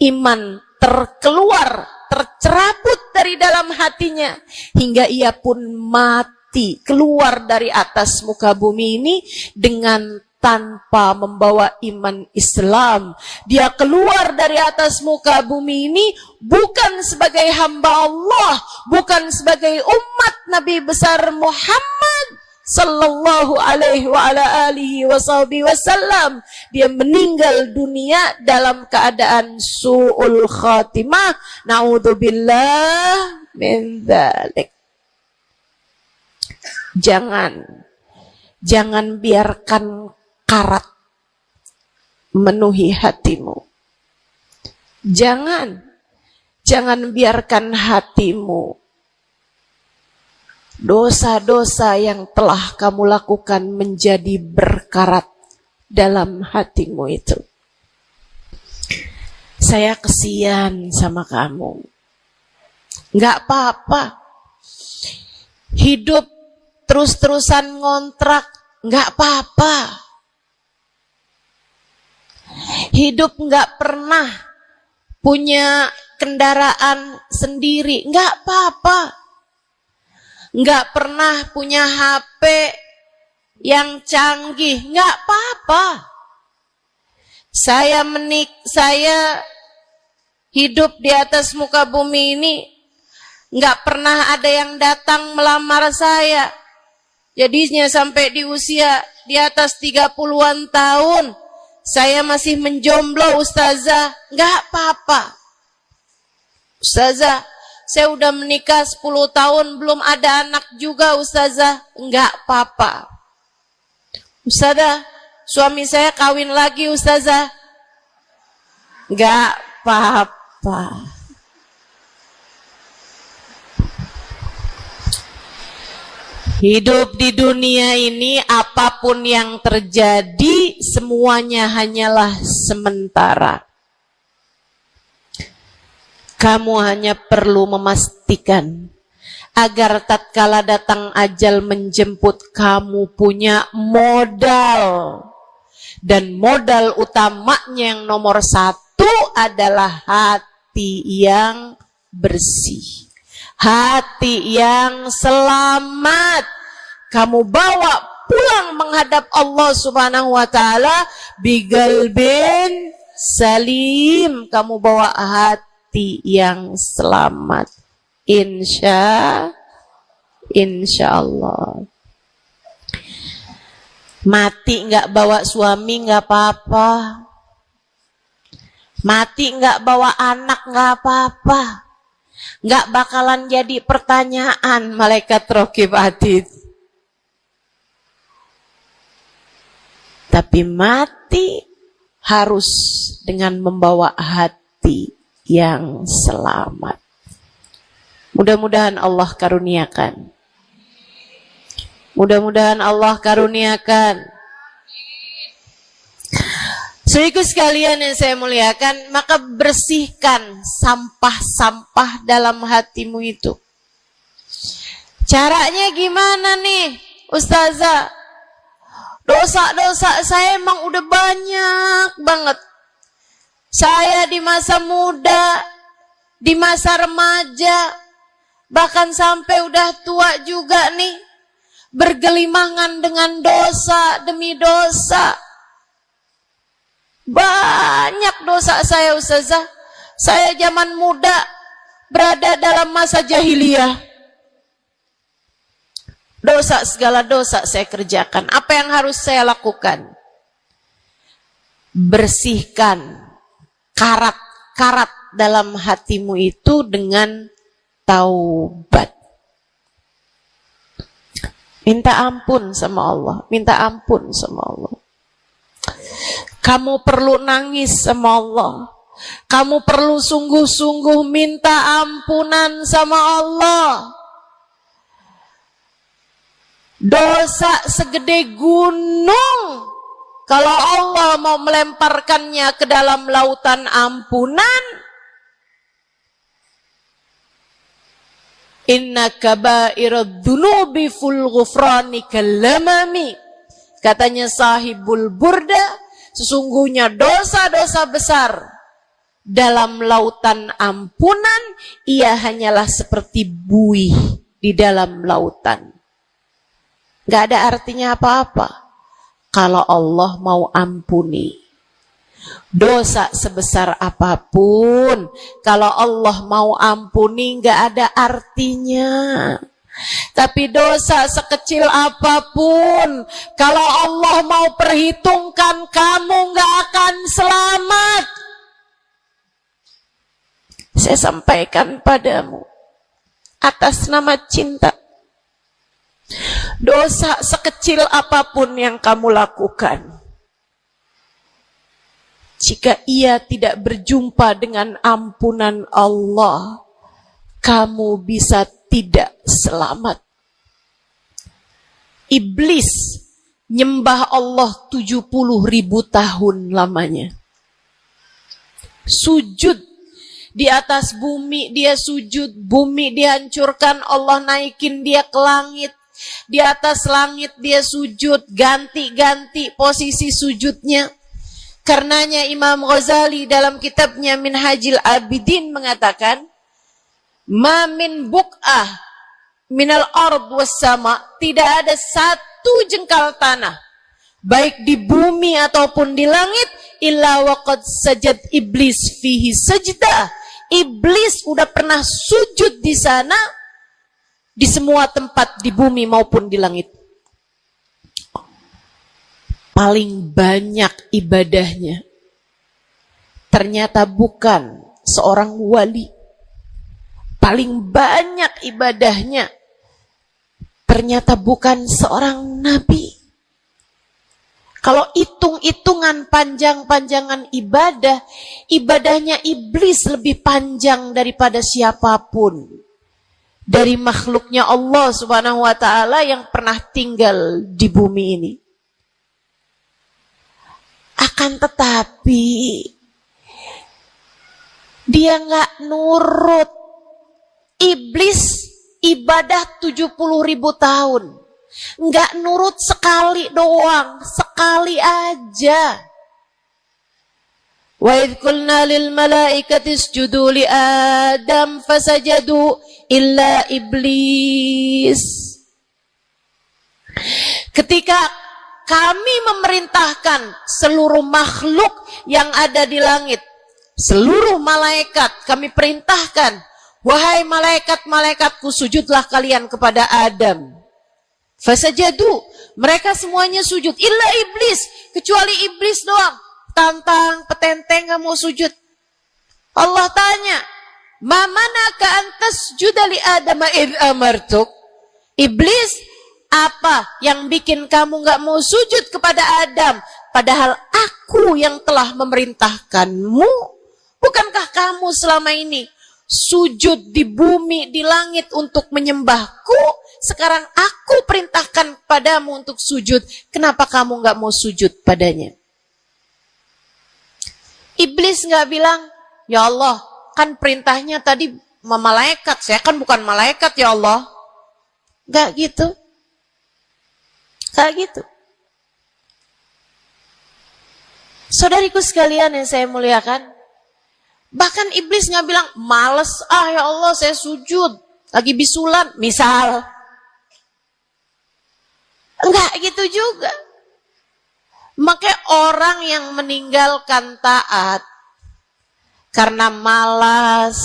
iman tercerabut dari dalam hatinya, hingga ia pun mati, keluar dari atas muka bumi ini dengan tanpa membawa iman Islam. Dia keluar dari atas muka bumi ini bukan sebagai hamba Allah, bukan sebagai umat Nabi besar Muhammad sallallahu alaihi wa ala alihi wasallam. Dia meninggal dunia dalam keadaan su'ul khatimah. Na'udzubillah min dzalik. Jangan biarkan karat memenuhi hatimu. Jangan biarkan hatimu dosa-dosa yang telah kamu lakukan menjadi berkarat dalam hatimu itu. Saya kesian sama kamu. Nggak apa-apa. Hidup terus-terusan ngontrak, nggak apa-apa. Hidup nggak pernah punya kendaraan sendiri, nggak apa-apa. Nggak pernah punya HP yang canggih, nggak apa-apa. Saya hidup di atas muka bumi ini, nggak pernah ada yang datang melamar saya. Jadinya sampai di usia di atas 30-an tahun, saya masih menjomblo, Ustazah. Nggak apa-apa. Ustazah, saya udah menikah 10 tahun, belum ada anak juga, Ustazah. Nggak apa-apa. Ustazah, suami saya kawin lagi, Ustazah. Nggak apa-apa. Hidup di dunia ini, apapun yang terjadi, semuanya hanyalah sementara. Kamu hanya perlu memastikan agar tatkala datang ajal menjemput, kamu punya modal. Dan modal utamanya yang nomor 1 adalah hati yang bersih. Hati yang selamat. Kamu bawa pulang menghadap Allah Subhanahu wa ta'ala bigalbin salim. Kamu bawa hati yang selamat. Insya Allah. Mati nggak bawa suami nggak apa-apa. Mati nggak bawa anak nggak apa-apa. Nggak bakalan jadi pertanyaan malaikat raqib atid. Tapi mati harus dengan membawa hati yang selamat. Mudah-mudahan Allah karuniakan. Mudah-mudahan Allah karuniakan. Saudaraku sekalian yang saya muliakan, maka bersihkan sampah-sampah dalam hatimu itu. Caranya gimana nih, Ustazah? Dosa-dosa saya emang udah banyak banget. Saya di masa muda, di masa remaja, bahkan sampai udah tua juga nih, bergelimangan dengan dosa demi dosa. Banyak dosa saya, Ustazah. Saya zaman muda berada dalam masa jahiliyah. Dosa, segala dosa saya kerjakan. Apa yang harus saya lakukan? Bersihkan karat-karat dalam hatimu itu dengan taubat. Minta ampun sama Allah. Minta ampun sama Allah. Kamu perlu nangis sama Allah. Kamu perlu sungguh-sungguh minta ampunan sama Allah. Dosa segede gunung, kalau Allah mau melemparkannya ke dalam lautan ampunan, inna kaba'irad dunubi ful ghufrani kalamami. Katanya sahibul burda, sesungguhnya dosa-dosa besar dalam lautan ampunan, ia hanyalah seperti buih di dalam lautan. Gak ada artinya apa-apa kalau Allah mau ampuni. Dosa sebesar apapun, kalau Allah mau ampuni gak ada artinya. Tapi dosa sekecil apapun, kalau Allah mau perhitungkan, kamu gak akan selamat. Saya sampaikan padamu atas nama cinta. Dosa sekecil apapun yang kamu lakukan, jika ia tidak berjumpa dengan ampunan Allah, kamu bisa tidak selamat. Iblis nyembah Allah 70.000 tahun lamanya. Sujud di atas bumi, dia sujud, bumi dihancurkan, Allah naikin dia ke langit. Di atas langit dia sujud, ganti-ganti posisi sujudnya. Karenanya Imam Ghazali dalam kitabnya Minhajul Abidin mengatakan, ma min buq'ah minal ard was sama, tidak ada satu jengkal tanah, baik di bumi ataupun di langit, illa waqad sajad iblis fihi sajdah. Iblis udah pernah sujud di sana, di semua tempat di bumi maupun di langit. Paling banyak ibadahnya ternyata bukan seorang wali. Paling banyak ibadahnya ternyata bukan seorang nabi. Kalau hitung-hitungan panjang-panjangan ibadah, ibadahnya iblis lebih panjang daripada siapapun dari makhluknya Allah Subhanahu wa ta'ala yang pernah tinggal di bumi ini. Akan tetapi dia nggak nurut. Iblis ibadah 70.000 tahun, nggak nurut sekali doang, sekali aja. Wa idh qulna lil malaikati isjudu li Adam fasajadu illa iblis. Ketika kami memerintahkan seluruh makhluk yang ada di langit, seluruh malaikat kami perintahkan, wahai malaikat-malaikatku, sujudlah kalian kepada Adam. Fasajadu, mereka semuanya sujud, illa iblis, kecuali iblis doang, tantang petenteng gak mau sujud. Allah tanya, ma manaka antas judali Adam id amartuk? Iblis, apa yang bikin kamu gak mau sujud kepada Adam, padahal aku yang telah memerintahkanmu? Bukankah kamu selama ini sujud di bumi, di langit untuk menyembahku? Sekarang aku perintahkan padamu untuk sujud, kenapa kamu gak mau sujud padanya? Iblis gak bilang, ya Allah, kan perintahnya tadi malaikat, saya kan bukan malaikat ya Allah. Gak gitu. Gak gitu. Saudariku sekalian yang saya muliakan, bahkan iblis gak bilang, males ya Allah saya sujud, lagi bisulan, misal. Enggak gitu juga. Maka orang yang meninggalkan taat, karena malas,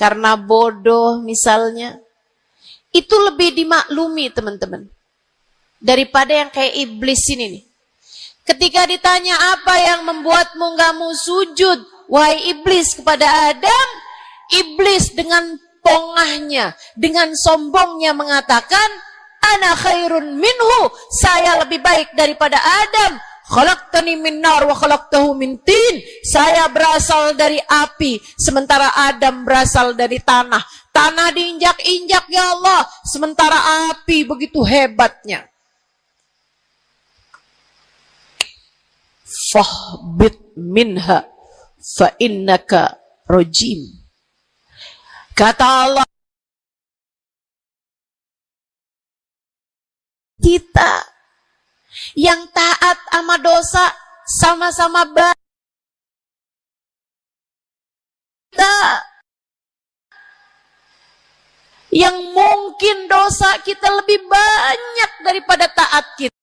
karena bodoh misalnya, itu lebih dimaklumi teman-teman daripada yang kayak iblis ini nih. Ketika ditanya apa yang membuatmu gak mau sujud, wahai iblis, kepada Adam, iblis dengan pongahnya, dengan sombongnya mengatakan, ana khairun minhu, saya lebih baik daripada Adam. Khalaqtani min nar wa khalaqtahu min tin. Saya berasal dari api, sementara Adam berasal dari tanah. Tanah diinjak-injak ya Allah, sementara api begitu hebatnya. Fahbit minha fa innaka rajim. Kata Allah, kita yang taat sama dosa sama-sama baik. Yang mungkin dosa kita lebih banyak daripada taat kita.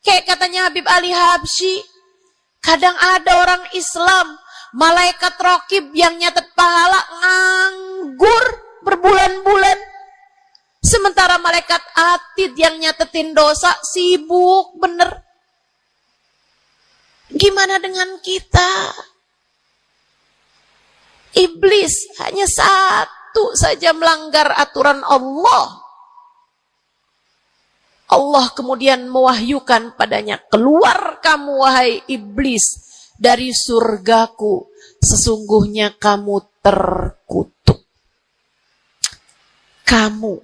Kayak katanya Habib Ali Habsyi, kadang ada orang Islam, malaikat raqib yang nyatet pahala nganggur berbulan-bulan. Sementara malaikat atid yang nyatetin dosa sibuk bener. Gimana dengan kita? Iblis hanya satu saja melanggar aturan Allah. Allah kemudian mewahyukan padanya, keluar kamu wahai iblis dari surgaku, sesungguhnya kamu terkutuk. Kamu,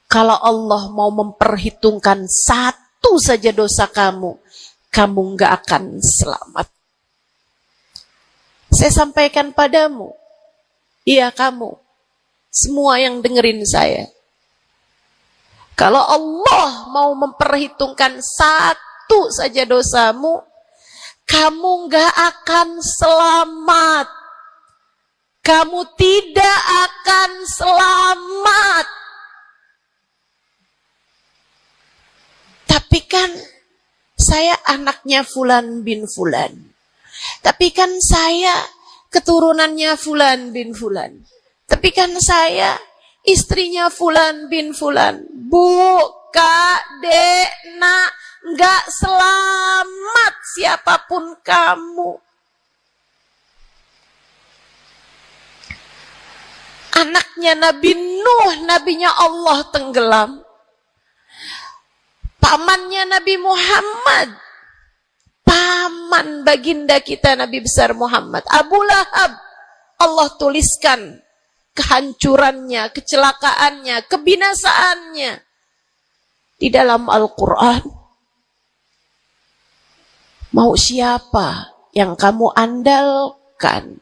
kalau Allah mau memperhitungkan satu saja dosa kamu, kamu nggak akan selamat. Saya sampaikan padamu, iya kamu, semua yang dengerin saya. Kalau Allah mau memperhitungkan satu saja dosamu, kamu nggak akan selamat. Kamu tidak akan selamat. Tapi kan saya anaknya Fulan bin Fulan. Tapi kan saya keturunannya Fulan bin Fulan. Tapi kan saya istrinya Fulan bin Fulan. Bu, Kak, Dek, Nak, nggak selamat siapapun kamu. Anaknya Nabi Nuh, nabinya Allah tenggelam. Pamannya Nabi Muhammad, paman baginda kita Nabi besar Muhammad, Abu Lahab, Allah tuliskan kehancurannya, kecelakaannya, kebinasaannya di dalam Al-Quran. Mau siapa yang kamu andalkan?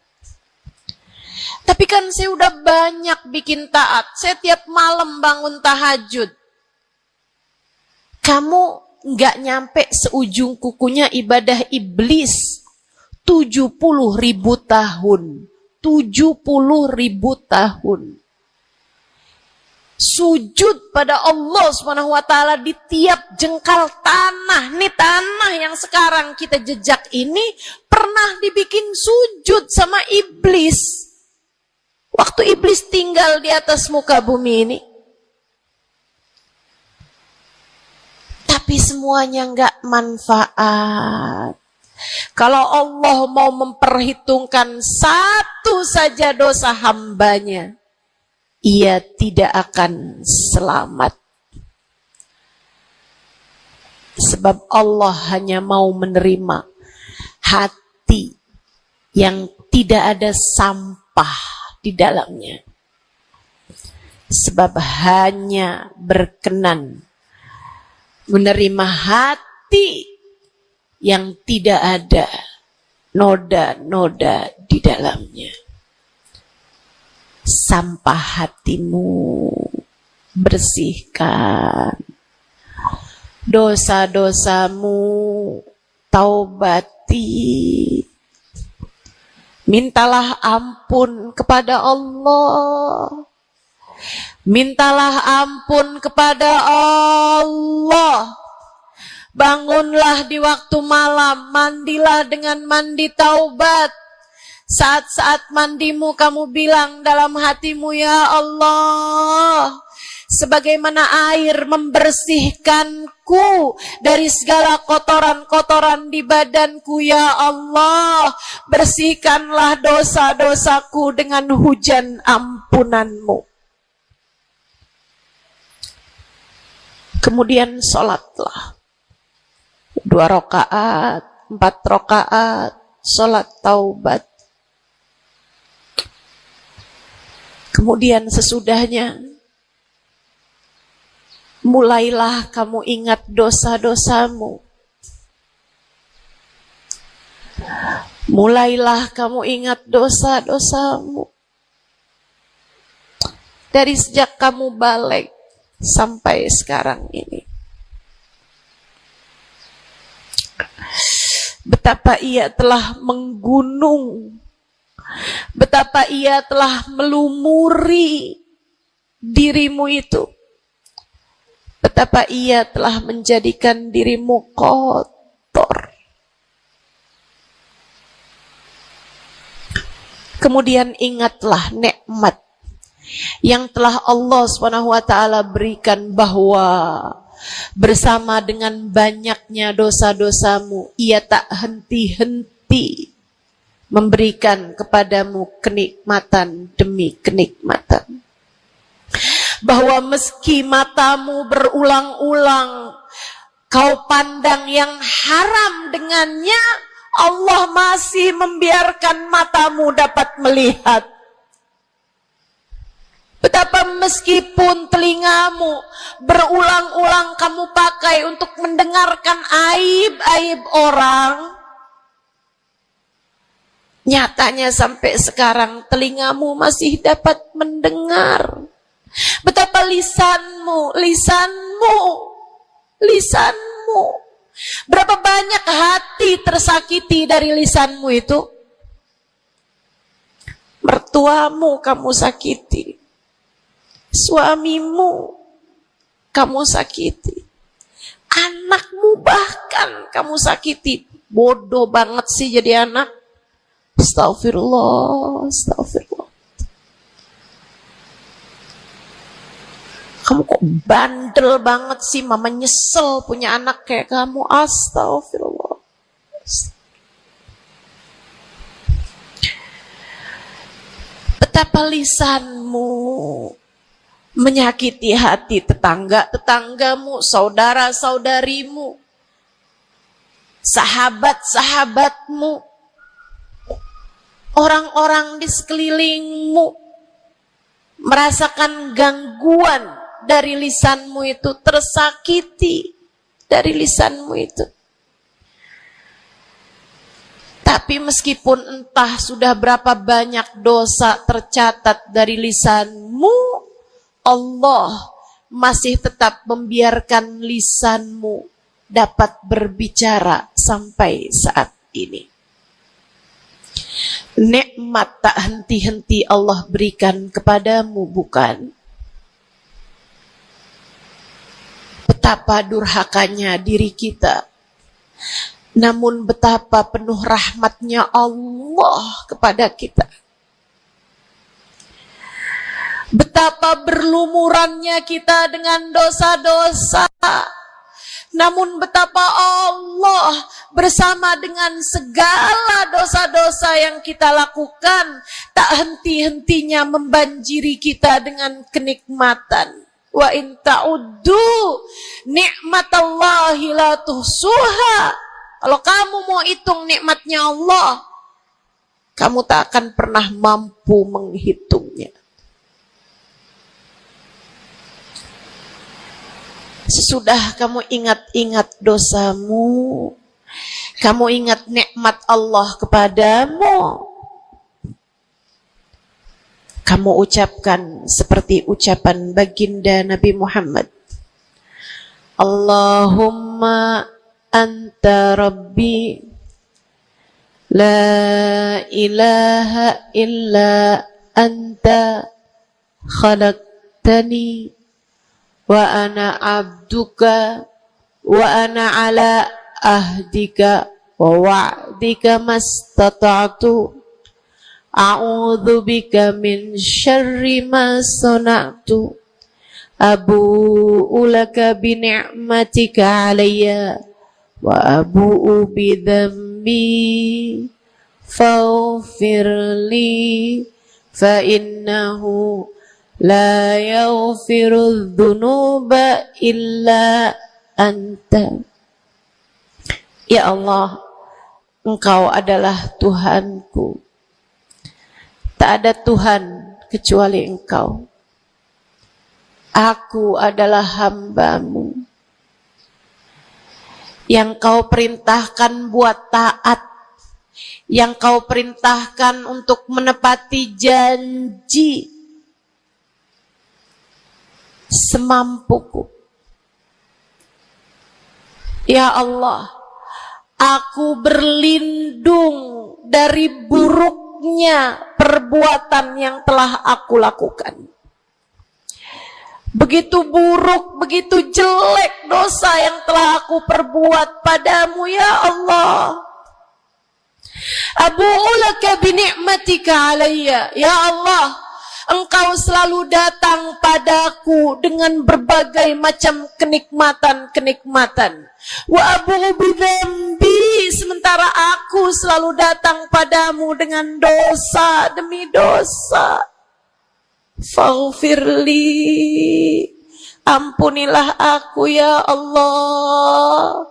Tapi kan saya udah banyak bikin taat, saya tiap malam bangun tahajud. Kamu nggak nyampe seujung kukunya ibadah iblis 70.000 tahun. 70.000 tahun. Sujud pada Allah SWT di tiap jengkal tanah. Nih tanah yang sekarang kita jejak ini pernah dibikin sujud sama iblis. Waktu iblis tinggal di atas muka bumi ini. Tapi semuanya nggak manfaat. Kalau Allah mau memperhitungkan satu saja dosa hambanya, ia tidak akan selamat. Sebab Allah hanya mau menerima hati yang tidak ada sampah di dalamnya. Sebab hanya berkenan menerima hati yang tidak ada noda-noda di dalamnya. Sampah hatimu bersihkan, dosa-dosamu taubati, mintalah ampun kepada Allah. Mintalah ampun kepada Allah. Bangunlah di waktu malam, mandilah dengan mandi taubat. Saat-saat mandimu kamu bilang dalam hatimu, ya Allah, sebagaimana air membersihkanku dari segala kotoran-kotoran di badanku, ya Allah, bersihkanlah dosa-dosaku dengan hujan ampunanmu. Kemudian sholatlah 2 rakaat, 4 rakaat, sholat taubat. Kemudian sesudahnya, mulailah kamu ingat dosa-dosamu. Mulailah kamu ingat dosa-dosamu. Dari sejak kamu balik sampai sekarang ini. Betapa ia telah menggunung, betapa ia telah melumuri dirimu itu, betapa ia telah menjadikan dirimu kotor. Kemudian ingatlah nikmat yang telah Allah SWT berikan, bahwa bersama dengan banyaknya dosa-dosamu, ia tak henti-henti memberikan kepadamu kenikmatan demi kenikmatan. Bahwa meski matamu berulang-ulang kau pandang yang haram dengannya, Allah masih membiarkan matamu dapat melihat. Betapa meskipun telingamu berulang-ulang kamu pakai untuk mendengarkan aib-aib orang, nyatanya sampai sekarang telingamu masih dapat mendengar. Betapa lisanmu, berapa banyak hati tersakiti dari lisanmu itu. Mertuamu kamu sakiti, suamimu kamu sakiti, anakmu bahkan kamu sakiti. Bodoh banget sih jadi anak. Astagfirullah, astagfirullah. Kamu kok bandel banget sih, mama nyesel punya anak kayak kamu. Astagfirullah. Betapa lisanmu menyakiti hati tetanggamu, saudara-saudarimu, sahabat-sahabatmu, orang-orang di sekelilingmu merasakan gangguan dari lisanmu itu, tersakiti dari lisanmu itu. Tapi meskipun entah sudah berapa banyak dosa tercatat dari lisanmu, Allah masih tetap membiarkan lisanmu dapat berbicara sampai saat ini. Nikmat tak henti-henti Allah berikan kepadamu, bukan? Betapa durhakanya diri kita, namun betapa penuh rahmatnya Allah kepada kita. Betapa berlumurannya kita dengan dosa-dosa, namun betapa Allah bersama dengan segala dosa-dosa yang kita lakukan tak henti-hentinya membanjiri kita dengan kenikmatan. Wa in ta'uddu ni'matallahi la tuhsuha. Kalau kamu mau hitung nikmatnya Allah, kamu tak akan pernah mampu menghitungnya. Sesudah kamu ingat-ingat dosamu, kamu ingat nikmat Allah kepadamu, kamu ucapkan seperti ucapan baginda Nabi Muhammad, Allahumma anta rabbi la ilaha illa anta khalaqtani wa ana abduka wa ana ala ahdika wa wa'dika mastata'tu a'udzu bika min syarri ma sana'tu abu'u laka bi ni'matika 'alayya wa abu'u bi dhanbi faghfir li fa innahu la yaghfiru dzunuba illa anta. Ya Allah, Engkau adalah Tuhanku. Tak ada Tuhan kecuali Engkau. Aku adalah hamba-Mu yang Kau perintahkan buat taat, yang Kau perintahkan untuk menepati janji semampuku. Ya Allah, aku berlindung dari buruknya perbuatan yang telah aku lakukan. Begitu buruk, begitu jelek dosa yang telah aku perbuat padamu, ya Allah. Abu'u laka bi ni'matika 'alayya. Ya Allah, Engkau selalu datang padaku dengan berbagai macam kenikmatan-kenikmatan. Wa abu'u bi dzambi, sementara aku selalu datang padamu dengan dosa demi dosa. Faghfirli, ampunilah aku ya Allah.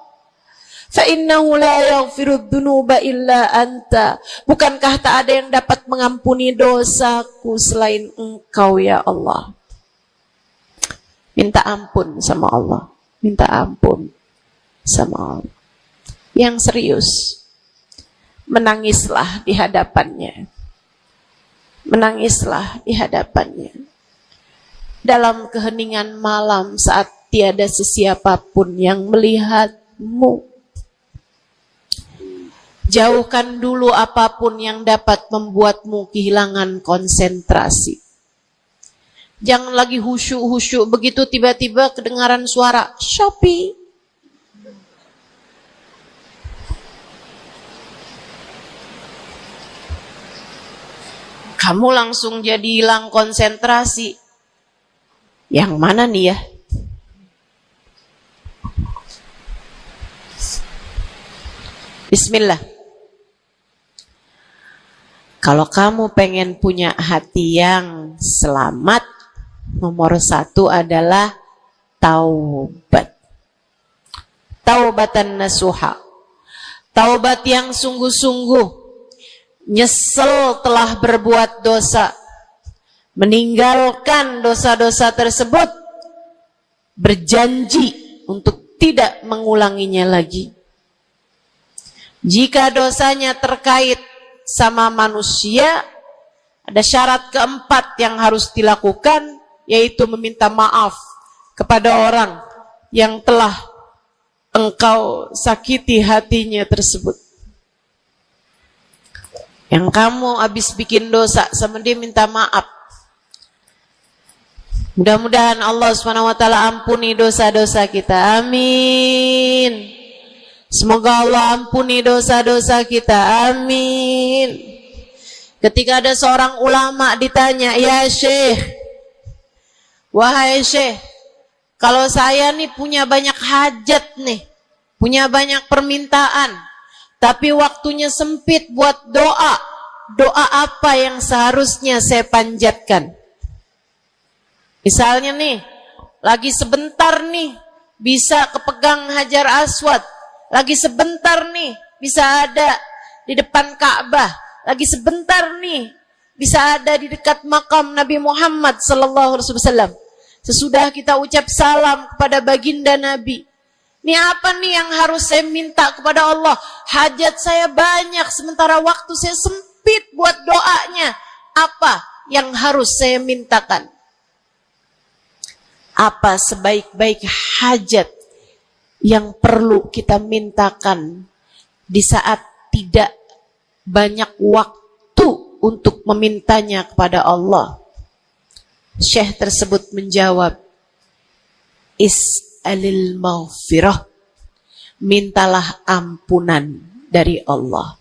Fa innahu la yaghfiru dzunuba illa anta. Bukankah tak ada yang dapat mengampuni dosaku selain Engkau ya Allah. Minta ampun sama Allah. Minta ampun sama Allah. Yang serius, menangislah di hadapannya. Menangislah di hadapannya. Dalam keheningan malam saat tiada sesiapapun yang melihatmu. Jauhkan dulu apapun yang dapat membuatmu kehilangan konsentrasi. Jangan lagi khusyuk-khusyuk begitu tiba-tiba kedengaran suara Shopee. Kamu langsung jadi hilang konsentrasi. Yang mana nih ya? Bismillah. Kalau kamu pengen punya hati yang selamat, nomor 1 adalah taubat. Taubatan nasuha. Taubat yang sungguh-sungguh. Nyesel telah berbuat dosa, meninggalkan dosa-dosa tersebut, berjanji untuk tidak mengulanginya lagi. Jika dosanya terkait sama manusia, ada syarat keempat yang harus dilakukan, yaitu meminta maaf kepada orang yang telah engkau sakiti hatinya tersebut. Yang kamu habis bikin dosa sama dia, minta maaf. Mudah-mudahan Allah SWT ampuni dosa-dosa kita. Amin. Semoga Allah ampuni dosa-dosa kita. Amin. Ketika ada seorang ulama ditanya, ya Syekh, wahai Syekh, kalau saya nih punya banyak hajat nih, punya banyak permintaan, tapi waktunya sempit buat doa. Doa apa yang seharusnya saya panjatkan? Misalnya nih, lagi sebentar nih bisa kepegang Hajar Aswad. Lagi sebentar nih bisa ada di depan Ka'bah. Lagi sebentar nih bisa ada di dekat makam Nabi Muhammad SAW. Sesudah kita ucap salam kepada baginda Nabi, ini apa nih yang harus saya minta kepada Allah? Hajat saya banyak, sementara waktu saya sempit buat doanya. Apa yang harus saya mintakan? Apa sebaik-baik hajat yang perlu kita mintakan di saat tidak banyak waktu untuk memintanya kepada Allah? Syekh tersebut menjawab, Is'alil maghfirah mintalah ampunan dari Allah.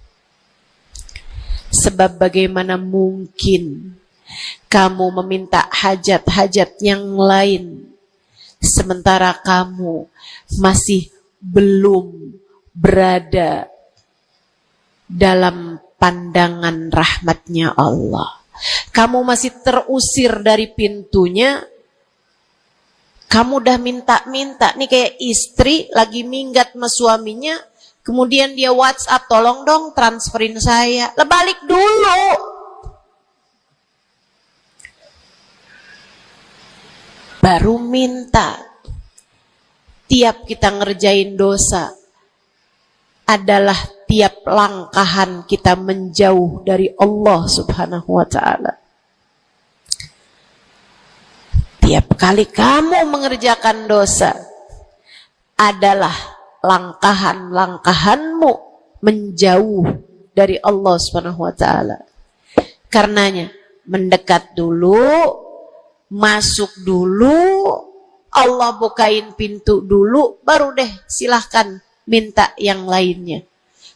Sebab bagaimana mungkin kamu meminta hajat-hajat yang lain sementara kamu masih belum berada dalam pandangan rahmatnya Allah. Kamu masih terusir dari pintunya. Kamu udah minta-minta. Nih kayak istri lagi minggat sama suaminya. Kemudian dia WhatsApp, tolong dong transferin saya. Lah balik dulu. Baru minta. Tiap kita ngerjain dosa adalah tiap langkahan kita menjauh dari Allah Subhanahu wa ta'ala. Tiap kali kamu mengerjakan dosa adalah langkahan-langkahanmu menjauh dari Allah Subhanahu wa ta'ala. Karenanya mendekat dulu, masuk dulu, Allah bukain pintu dulu, baru deh silahkan minta yang lainnya.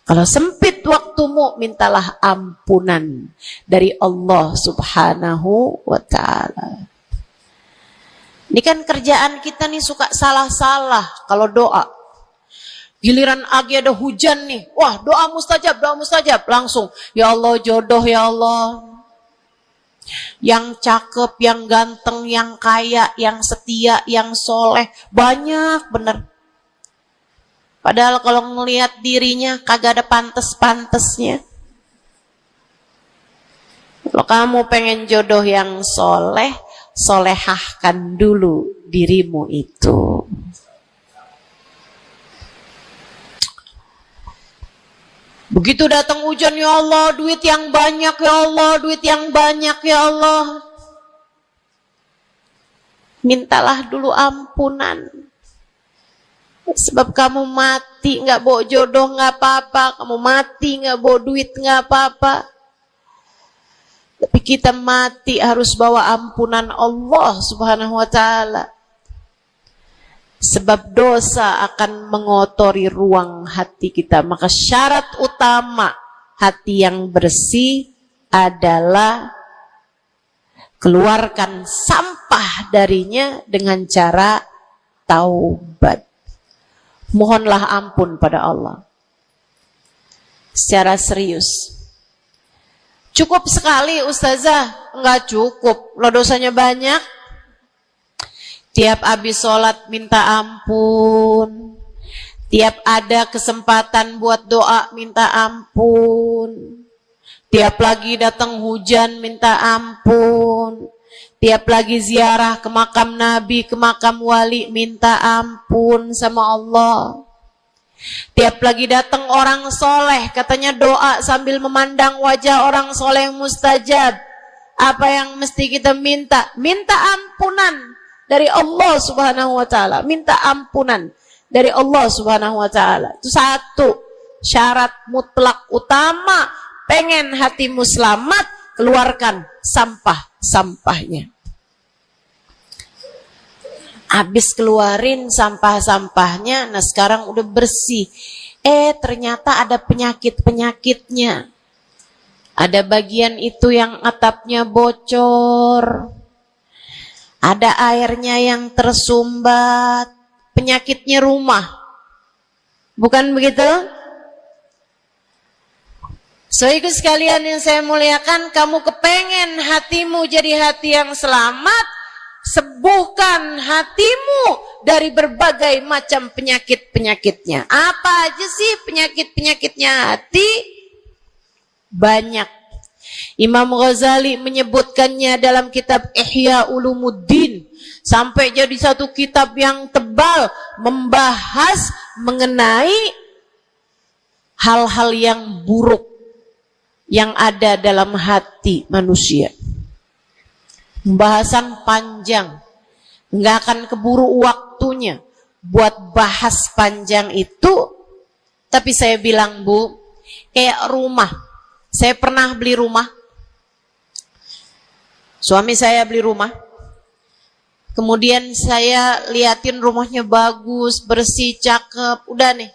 Kalau sempit waktumu, mintalah ampunan dari Allah Subhanahu wa ta'ala. Ini kan kerjaan kita nih suka salah-salah kalau doa. Giliran lagi ada hujan nih, wah doa mustajab, langsung. Ya Allah jodoh, ya Allah. Yang cakep, yang ganteng, yang kaya, yang setia, yang soleh, banyak bener. Padahal kalau ngelihat dirinya kagak ada pantes-pantesnya. Kalau kamu pengen jodoh yang soleh, solehahkan dulu dirimu itu. Begitu datang hujan, ya Allah, duit yang banyak, ya Allah, duit yang banyak, ya Allah. Mintalah dulu ampunan. Sebab kamu mati nggak bawa jodoh nggak apa-apa, kamu mati nggak bawa duit nggak apa-apa. Tapi kita mati harus bawa ampunan Allah Subhanahu wa ta'ala. Sebab dosa akan mengotori ruang hati kita. Maka syarat utama hati yang bersih adalah keluarkan sampah darinya dengan cara taubat. Mohonlah ampun pada Allah. Secara serius. Cukup sekali ustazah? Enggak cukup. Lo dosanya banyak. Tiap habis sholat minta ampun. Tiap ada kesempatan buat doa minta ampun. Tiap lagi datang hujan minta ampun. Tiap lagi ziarah ke makam Nabi, ke makam wali, minta ampun sama Allah. Tiap lagi datang orang soleh, katanya doa sambil memandang wajah orang soleh mustajab. Apa yang mesti kita minta? Minta ampunan dari Allah Subhanahu wa ta'ala. Minta ampunan dari Allah Subhanahu wa ta'ala. Itu satu syarat mutlak utama. Pengen hatimu selamat, keluarkan sampah-sampahnya. Habis keluarin sampah-sampahnya, nah sekarang udah bersih. Ternyata ada penyakit-penyakitnya. Ada bagian itu yang atapnya bocor. Ada airnya yang tersumbat. Penyakitnya rumah. Bukan begitu? Saudaraku sekalian yang saya muliakan, kamu kepengen hatimu jadi hati yang selamat, sembuhkan hatimu dari berbagai macam penyakit-penyakitnya. Apa aja sih penyakit-penyakitnya hati? Banyak. Imam Ghazali menyebutkannya dalam kitab Ihya Ulumuddin. Sampai jadi satu kitab yang tebal membahas mengenai hal-hal yang buruk yang ada dalam hati manusia. Pembahasan panjang, nggak akan keburu waktunya buat bahas panjang itu. Tapi saya bilang, Bu, kayak rumah. Saya pernah beli rumah. Suami saya beli rumah. Kemudian saya liatin rumahnya bagus, bersih, cakep. Udah nih,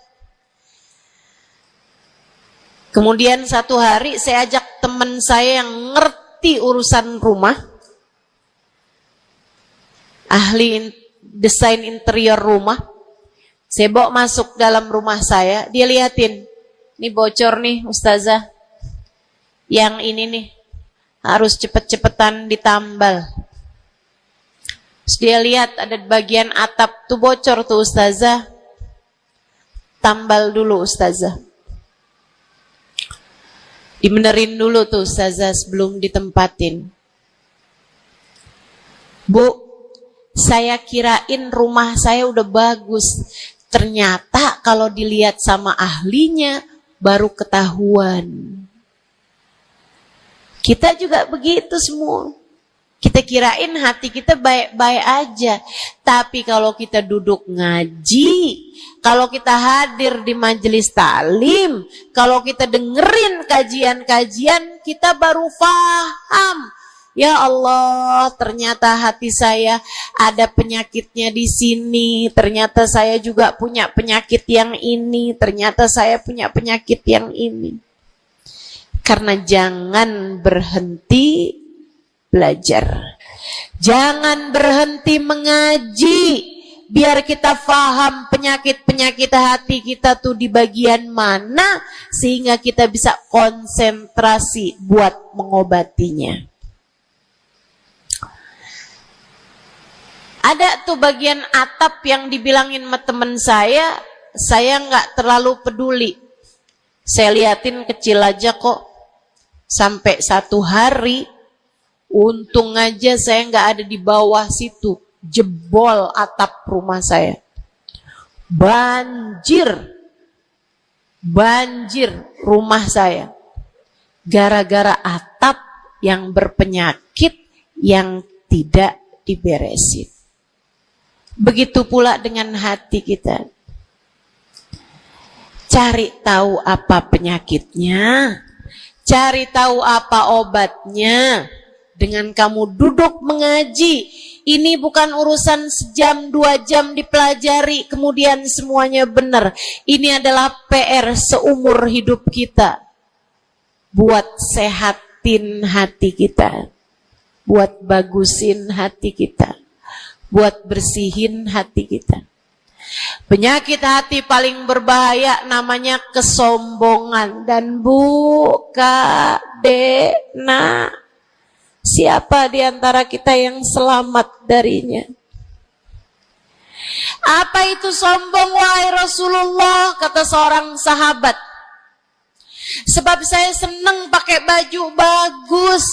Kemudian satu hari saya ajak teman saya yang ngerti urusan rumah, ahli desain interior rumah. Saya bawa masuk dalam rumah saya, dia liatin, ini bocor nih Ustazah, yang ini nih harus cepet-cepetan ditambal. Terus dia lihat ada bagian atap tuh bocor tuh Ustazah, tambal dulu Ustazah. Dibenerin dulu tuh Ustazah sebelum ditempatin. Bu, saya kirain rumah saya udah bagus. Ternyata kalau dilihat sama ahlinya baru ketahuan. Kita juga begitu semua. Kita kirain hati kita baik-baik aja. Tapi kalau kita duduk ngaji, kalau kita hadir di majelis taklim, kalau kita dengerin kajian-kajian, kita baru paham. Ya Allah, ternyata hati saya ada penyakitnya di sini. Ternyata saya juga punya penyakit yang ini. Ternyata saya punya penyakit yang ini. Karena jangan berhenti belajar. Jangan berhenti mengaji. Biar kita faham penyakit-penyakit hati kita tuh di bagian mana. Sehingga kita bisa konsentrasi buat mengobatinya. Ada tuh bagian atap yang dibilangin sama temen saya nggak terlalu peduli. Saya liatin kecil aja kok. Sampai satu hari, untung aja saya nggak ada di bawah situ. Jebol atap rumah saya. Banjir rumah saya. Gara-gara atap yang berpenyakit yang tidak diberesin. Begitu pula dengan hati kita. Cari tahu apa penyakitnya. Cari tahu apa obatnya. Dengan kamu duduk mengaji. Ini bukan urusan sejam 2 jam dipelajari kemudian semuanya benar. Ini adalah PR seumur hidup kita. Buat sehatin hati kita. Buat bagusin hati kita. Buat bersihin hati kita. Penyakit hati paling berbahaya namanya kesombongan. Dan Bu, Kak, Dek, Nak, siapa di antara kita yang selamat darinya? Apa itu sombong, wahai Rasulullah? Kata seorang sahabat. Sebab saya senang pakai baju bagus.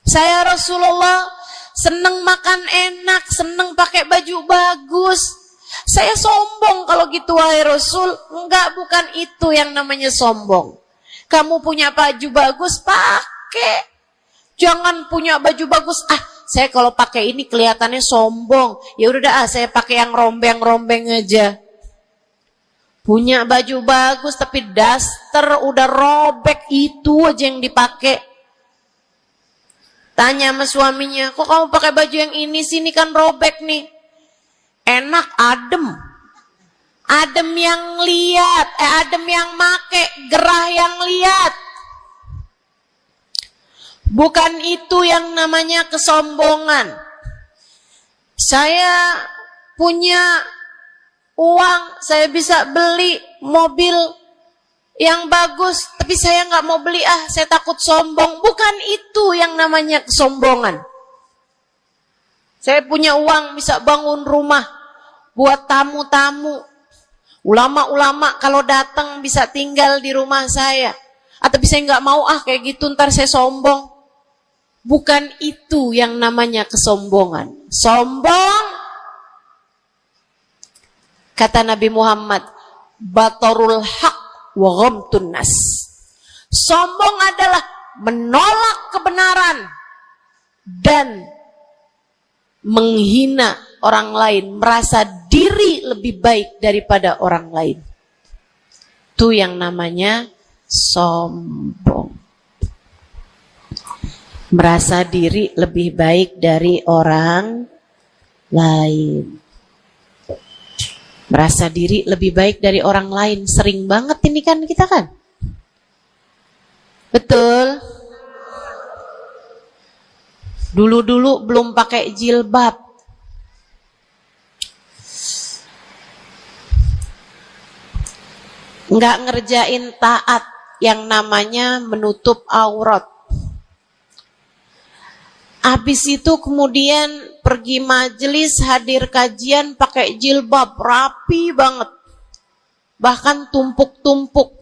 Saya Rasulullah senang makan enak, senang pakai baju bagus. Saya sombong kalau gitu, wahai Rasul. Enggak, bukan itu yang namanya sombong. Kamu punya baju bagus, pakai. Jangan punya baju bagus. Saya kalau pakai ini kelihatannya sombong. Ya udah saya pakai yang rombeng-rombeng aja. Punya baju bagus tapi daster udah robek, itu aja yang dipakai. Tanya sama suaminya, kok kamu pakai baju yang ini sih, ini kan robek nih. Enak, adem. Adem yang lihat, adem yang make, gerah yang lihat. Bukan itu yang namanya kesombongan. Saya punya uang, saya bisa beli mobil yang bagus, tapi saya nggak mau beli, saya takut sombong. Bukan itu yang namanya kesombongan. Saya punya uang, bisa bangun rumah buat tamu-tamu. Ulama-ulama kalau datang bisa tinggal di rumah saya. Tapi saya nggak mau, kayak gitu ntar saya sombong. Bukan itu yang namanya kesombongan. Sombong, kata Nabi Muhammad, batarul haq wa ghamtun nas. Sombong adalah menolak kebenaran dan menghina orang lain, merasa diri lebih baik daripada orang lain. Itu yang namanya sombong. Merasa diri lebih baik dari orang lain. Merasa diri lebih baik dari orang lain. Sering banget ini kan kita kan. Betul? Dulu-dulu belum pakai jilbab. Nggak ngerjain taat yang namanya menutup aurat. Habis itu kemudian pergi majelis, hadir kajian pakai jilbab, rapi banget. Bahkan tumpuk-tumpuk.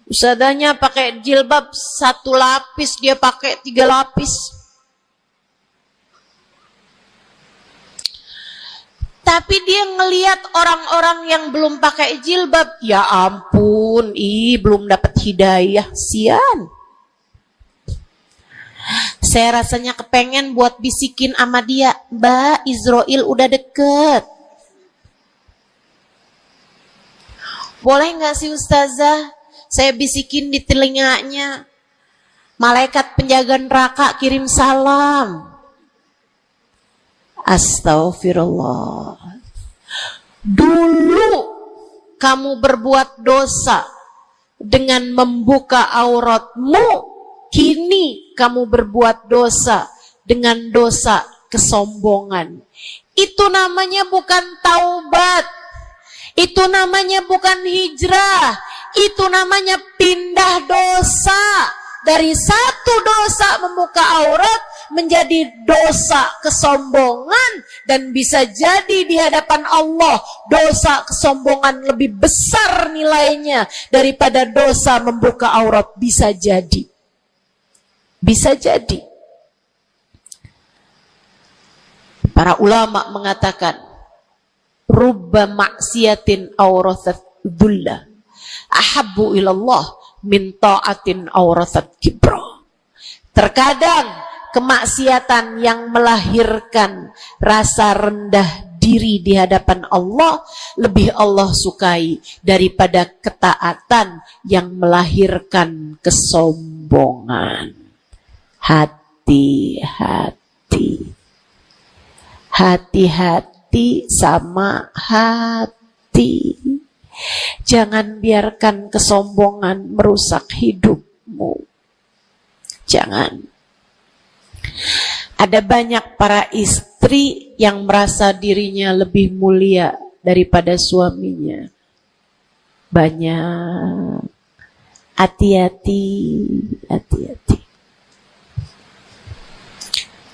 Ustadzanya pakai jilbab 1 lapis, dia pakai 3 lapis. Tapi dia ngelihat orang-orang yang belum pakai jilbab, ya ampun, belum dapat hidayah, sian. Saya rasanya kepengen buat bisikin sama dia, Mbak, Israel udah deket. Boleh nggak sih Ustazah, saya bisikin di telinganya, malaikat penjaga neraka kirim salam. Astaghfirullah. Dulu kamu berbuat dosa dengan membuka auratmu, kini kamu berbuat dosa dengan dosa kesombongan. Itu namanya bukan taubat. Itu namanya bukan hijrah. Itu namanya pindah dosa. Dari satu dosa membuka aurat menjadi dosa kesombongan, dan bisa jadi di hadapan Allah dosa kesombongan lebih besar nilainya daripada dosa membuka aurat. Bisa jadi. Bisa jadi. Para ulama mengatakan, rubba maksiatin awrathat dhullah ahabbu ilallah min ta'atin awrathat kibra. Terkadang kemaksiatan yang melahirkan rasa rendah diri di hadapan Allah lebih Allah sukai daripada ketaatan yang melahirkan kesombongan. Hati-hati. Hati-hati sama hati. Jangan biarkan kesombongan merusak hidupmu. Jangan. Ada banyak para istri yang merasa dirinya lebih mulia daripada suaminya. Banyak. Hati-hati, hati-hati.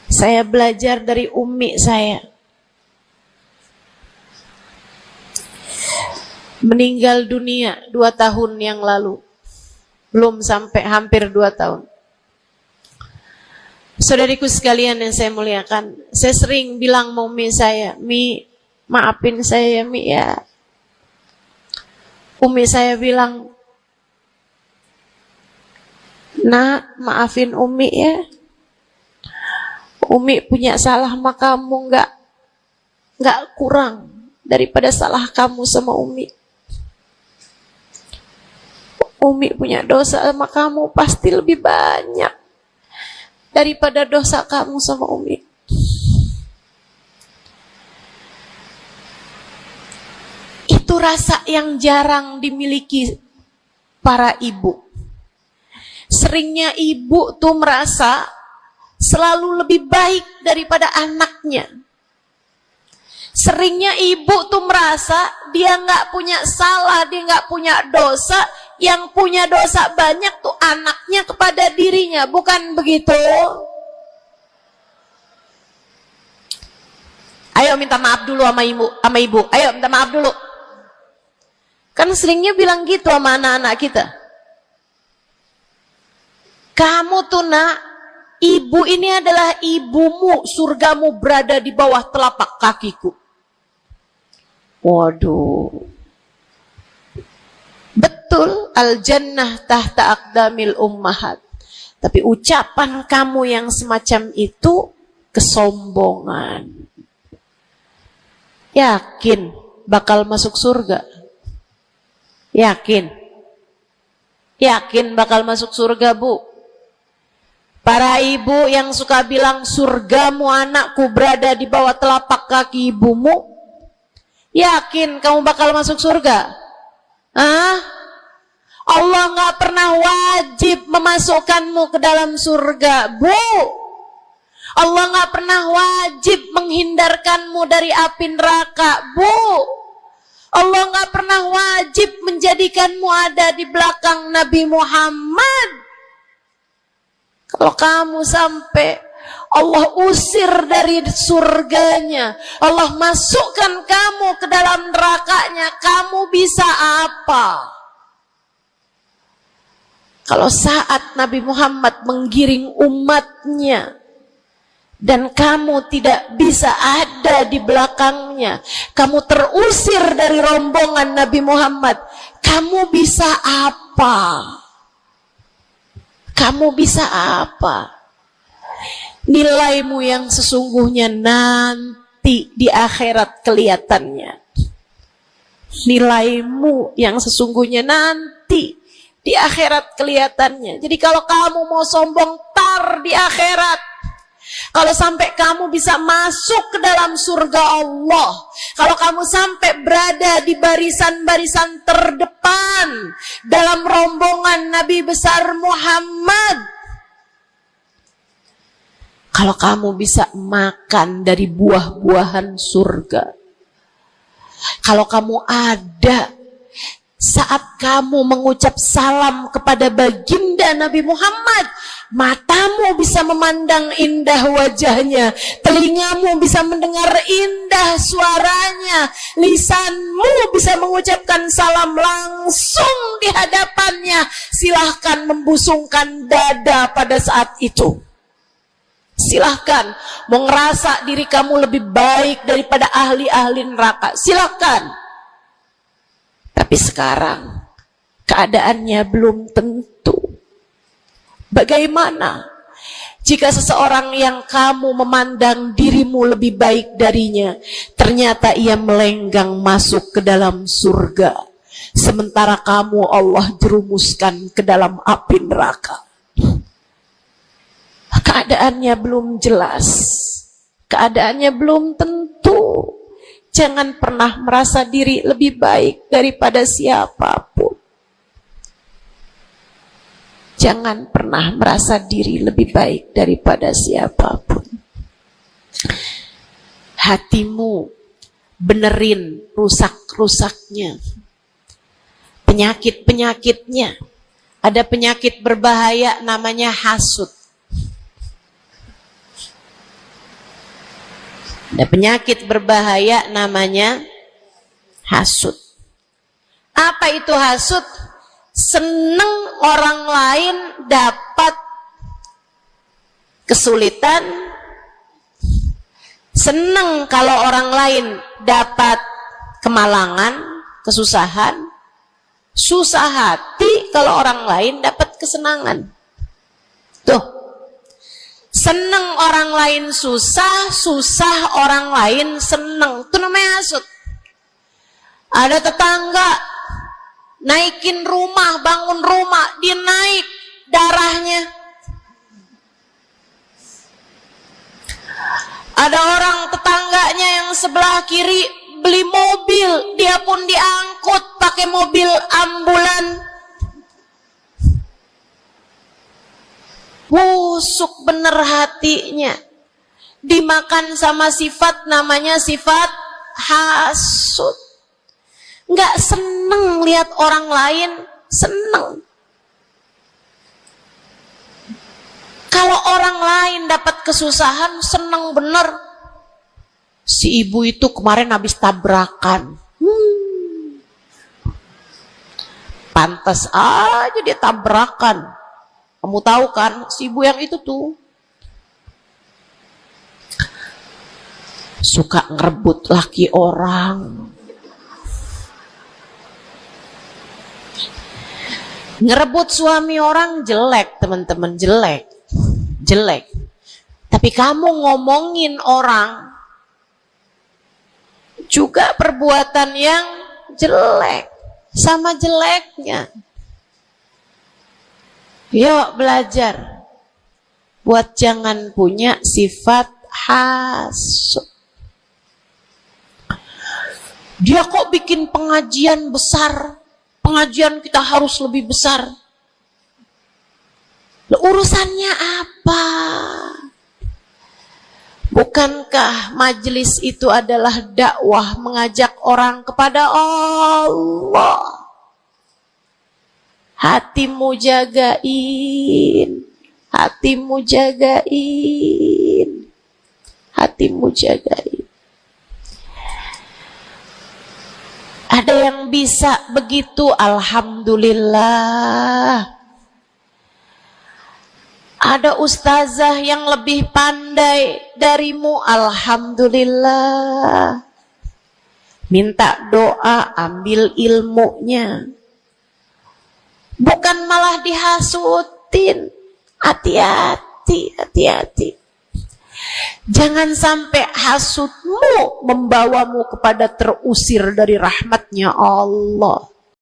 Saya belajar dari umi saya. Meninggal dunia 2 tahun yang lalu. Belum sampai hampir 2 tahun. Saudariku sekalian yang saya muliakan, saya sering bilang sama umi saya, Mi, maafin saya ya Mi ya. Umi saya bilang, Nak, maafin Umi ya. Umi punya salah sama kamu nggak kurang daripada salah kamu sama Umi. Umi punya dosa sama kamu pasti lebih banyak daripada dosa kamu sama Umi. Itu rasa yang jarang dimiliki para ibu. Seringnya ibu tuh merasa selalu lebih baik daripada anaknya. Seringnya ibu tuh merasa dia nggak punya salah, dia nggak punya dosa. Yang punya dosa banyak tuh anaknya kepada dirinya, bukan begitu? Ayo minta maaf dulu sama ibu. Ayo minta maaf dulu. Kan seringnya bilang gitu sama anak-anak kita. Kamu tuh nak, ibu ini adalah ibumu, surgamu berada di bawah telapak kakiku. Waduh. Betul, al-jannah tahta aqdamil ummahat. Tapi ucapan kamu yang semacam itu kesombongan. Yakin bakal masuk surga? Yakin? Yakin bakal masuk surga, Bu? Para ibu yang suka bilang surgamu anakku berada di bawah telapak kaki ibumu, yakin kamu bakal masuk surga? Hah? Allah nggak pernah wajib memasukkanmu ke dalam surga, Bu. Allah nggak pernah wajib menghindarkanmu dari api neraka, Bu. Allah nggak pernah wajib menjadikanmu ada di belakang Nabi Muhammad. Kalau kamu sampai Allah usir dari surganya, Allah masukkan kamu ke dalam nerakanya, kamu bisa apa? Kalau saat Nabi Muhammad menggiring umatnya dan kamu tidak bisa ada di belakangnya, kamu terusir dari rombongan Nabi Muhammad, kamu bisa apa? Kamu bisa apa? Nilaimu yang sesungguhnya nanti di akhirat kelihatannya. Nilaimu yang sesungguhnya nanti di akhirat kelihatannya. Jadi kalau kamu mau sombong, tar di akhirat. Kalau sampai kamu bisa masuk ke dalam surga Allah, kalau kamu sampai berada di barisan-barisan terdepan dalam rombongan Nabi besar Muhammad, kalau kamu bisa makan dari buah-buahan surga, kalau kamu ada saat kamu mengucap salam kepada baginda Nabi Muhammad, matamu bisa memandang indah wajahnya, telingamu bisa mendengar indah suaranya, lisanmu bisa mengucapkan salam langsung di hadapannya. Silahkan membusungkan dada pada saat itu. Silahkan mau ngerasa diri kamu lebih baik daripada ahli-ahli neraka, silahkan. Tapi sekarang keadaannya belum tentu. Bagaimana jika seseorang yang kamu memandang dirimu lebih baik darinya, ternyata ia melenggang masuk ke dalam surga, sementara kamu Allah jerumuskan ke dalam api neraka? Keadaannya belum jelas, keadaannya belum tentu. Jangan pernah merasa diri lebih baik daripada siapapun. Jangan pernah merasa diri lebih baik daripada siapapun. Hatimu benerin rusak-rusaknya, penyakit-penyakitnya. Ada penyakit berbahaya namanya hasud. Ada penyakit berbahaya namanya hasud. Apa itu hasud? Seneng orang lain dapat kesulitan, seneng kalau orang lain dapat kemalangan, kesusahan, susah hati kalau orang lain dapat kesenangan. Tuh. Seneng orang lain susah, susah orang lain seneng. Itu namanya hasud. Ada tetangga naikin rumah, bangun rumah, dia naik darahnya. Ada orang tetangganya yang sebelah kiri beli mobil, dia pun diangkut pakai mobil ambulan. Busuk bener hatinya, dimakan sama sifat namanya sifat hasud. Nggak seneng lihat orang lain seneng. Kalau orang lain dapat kesusahan, seneng bener. Si ibu itu kemarin habis tabrakan, pantas aja dia tabrakan. Kamu tahu kan, si ibu yang itu tuh suka ngerebut laki orang. Ngerebut suami orang jelek, teman-teman, jelek. Jelek. Tapi kamu ngomongin orang juga perbuatan yang jelek, sama jeleknya. Yuk belajar buat jangan punya sifat hasud. Dia kok bikin pengajian besar, pengajian kita harus lebih besar. Urusannya apa? Bukankah majelis itu adalah dakwah, mengajak orang kepada Allah? Hatimu jagain, hatimu jagain, hatimu jagain. Ada yang bisa begitu, alhamdulillah. Ada ustazah yang lebih pandai darimu, alhamdulillah. Minta doa, ambil ilmunya. Bukan malah dihasutin. Hati-hati, hati-hati. Jangan sampai hasutmu membawamu kepada terusir dari rahmatnya Allah.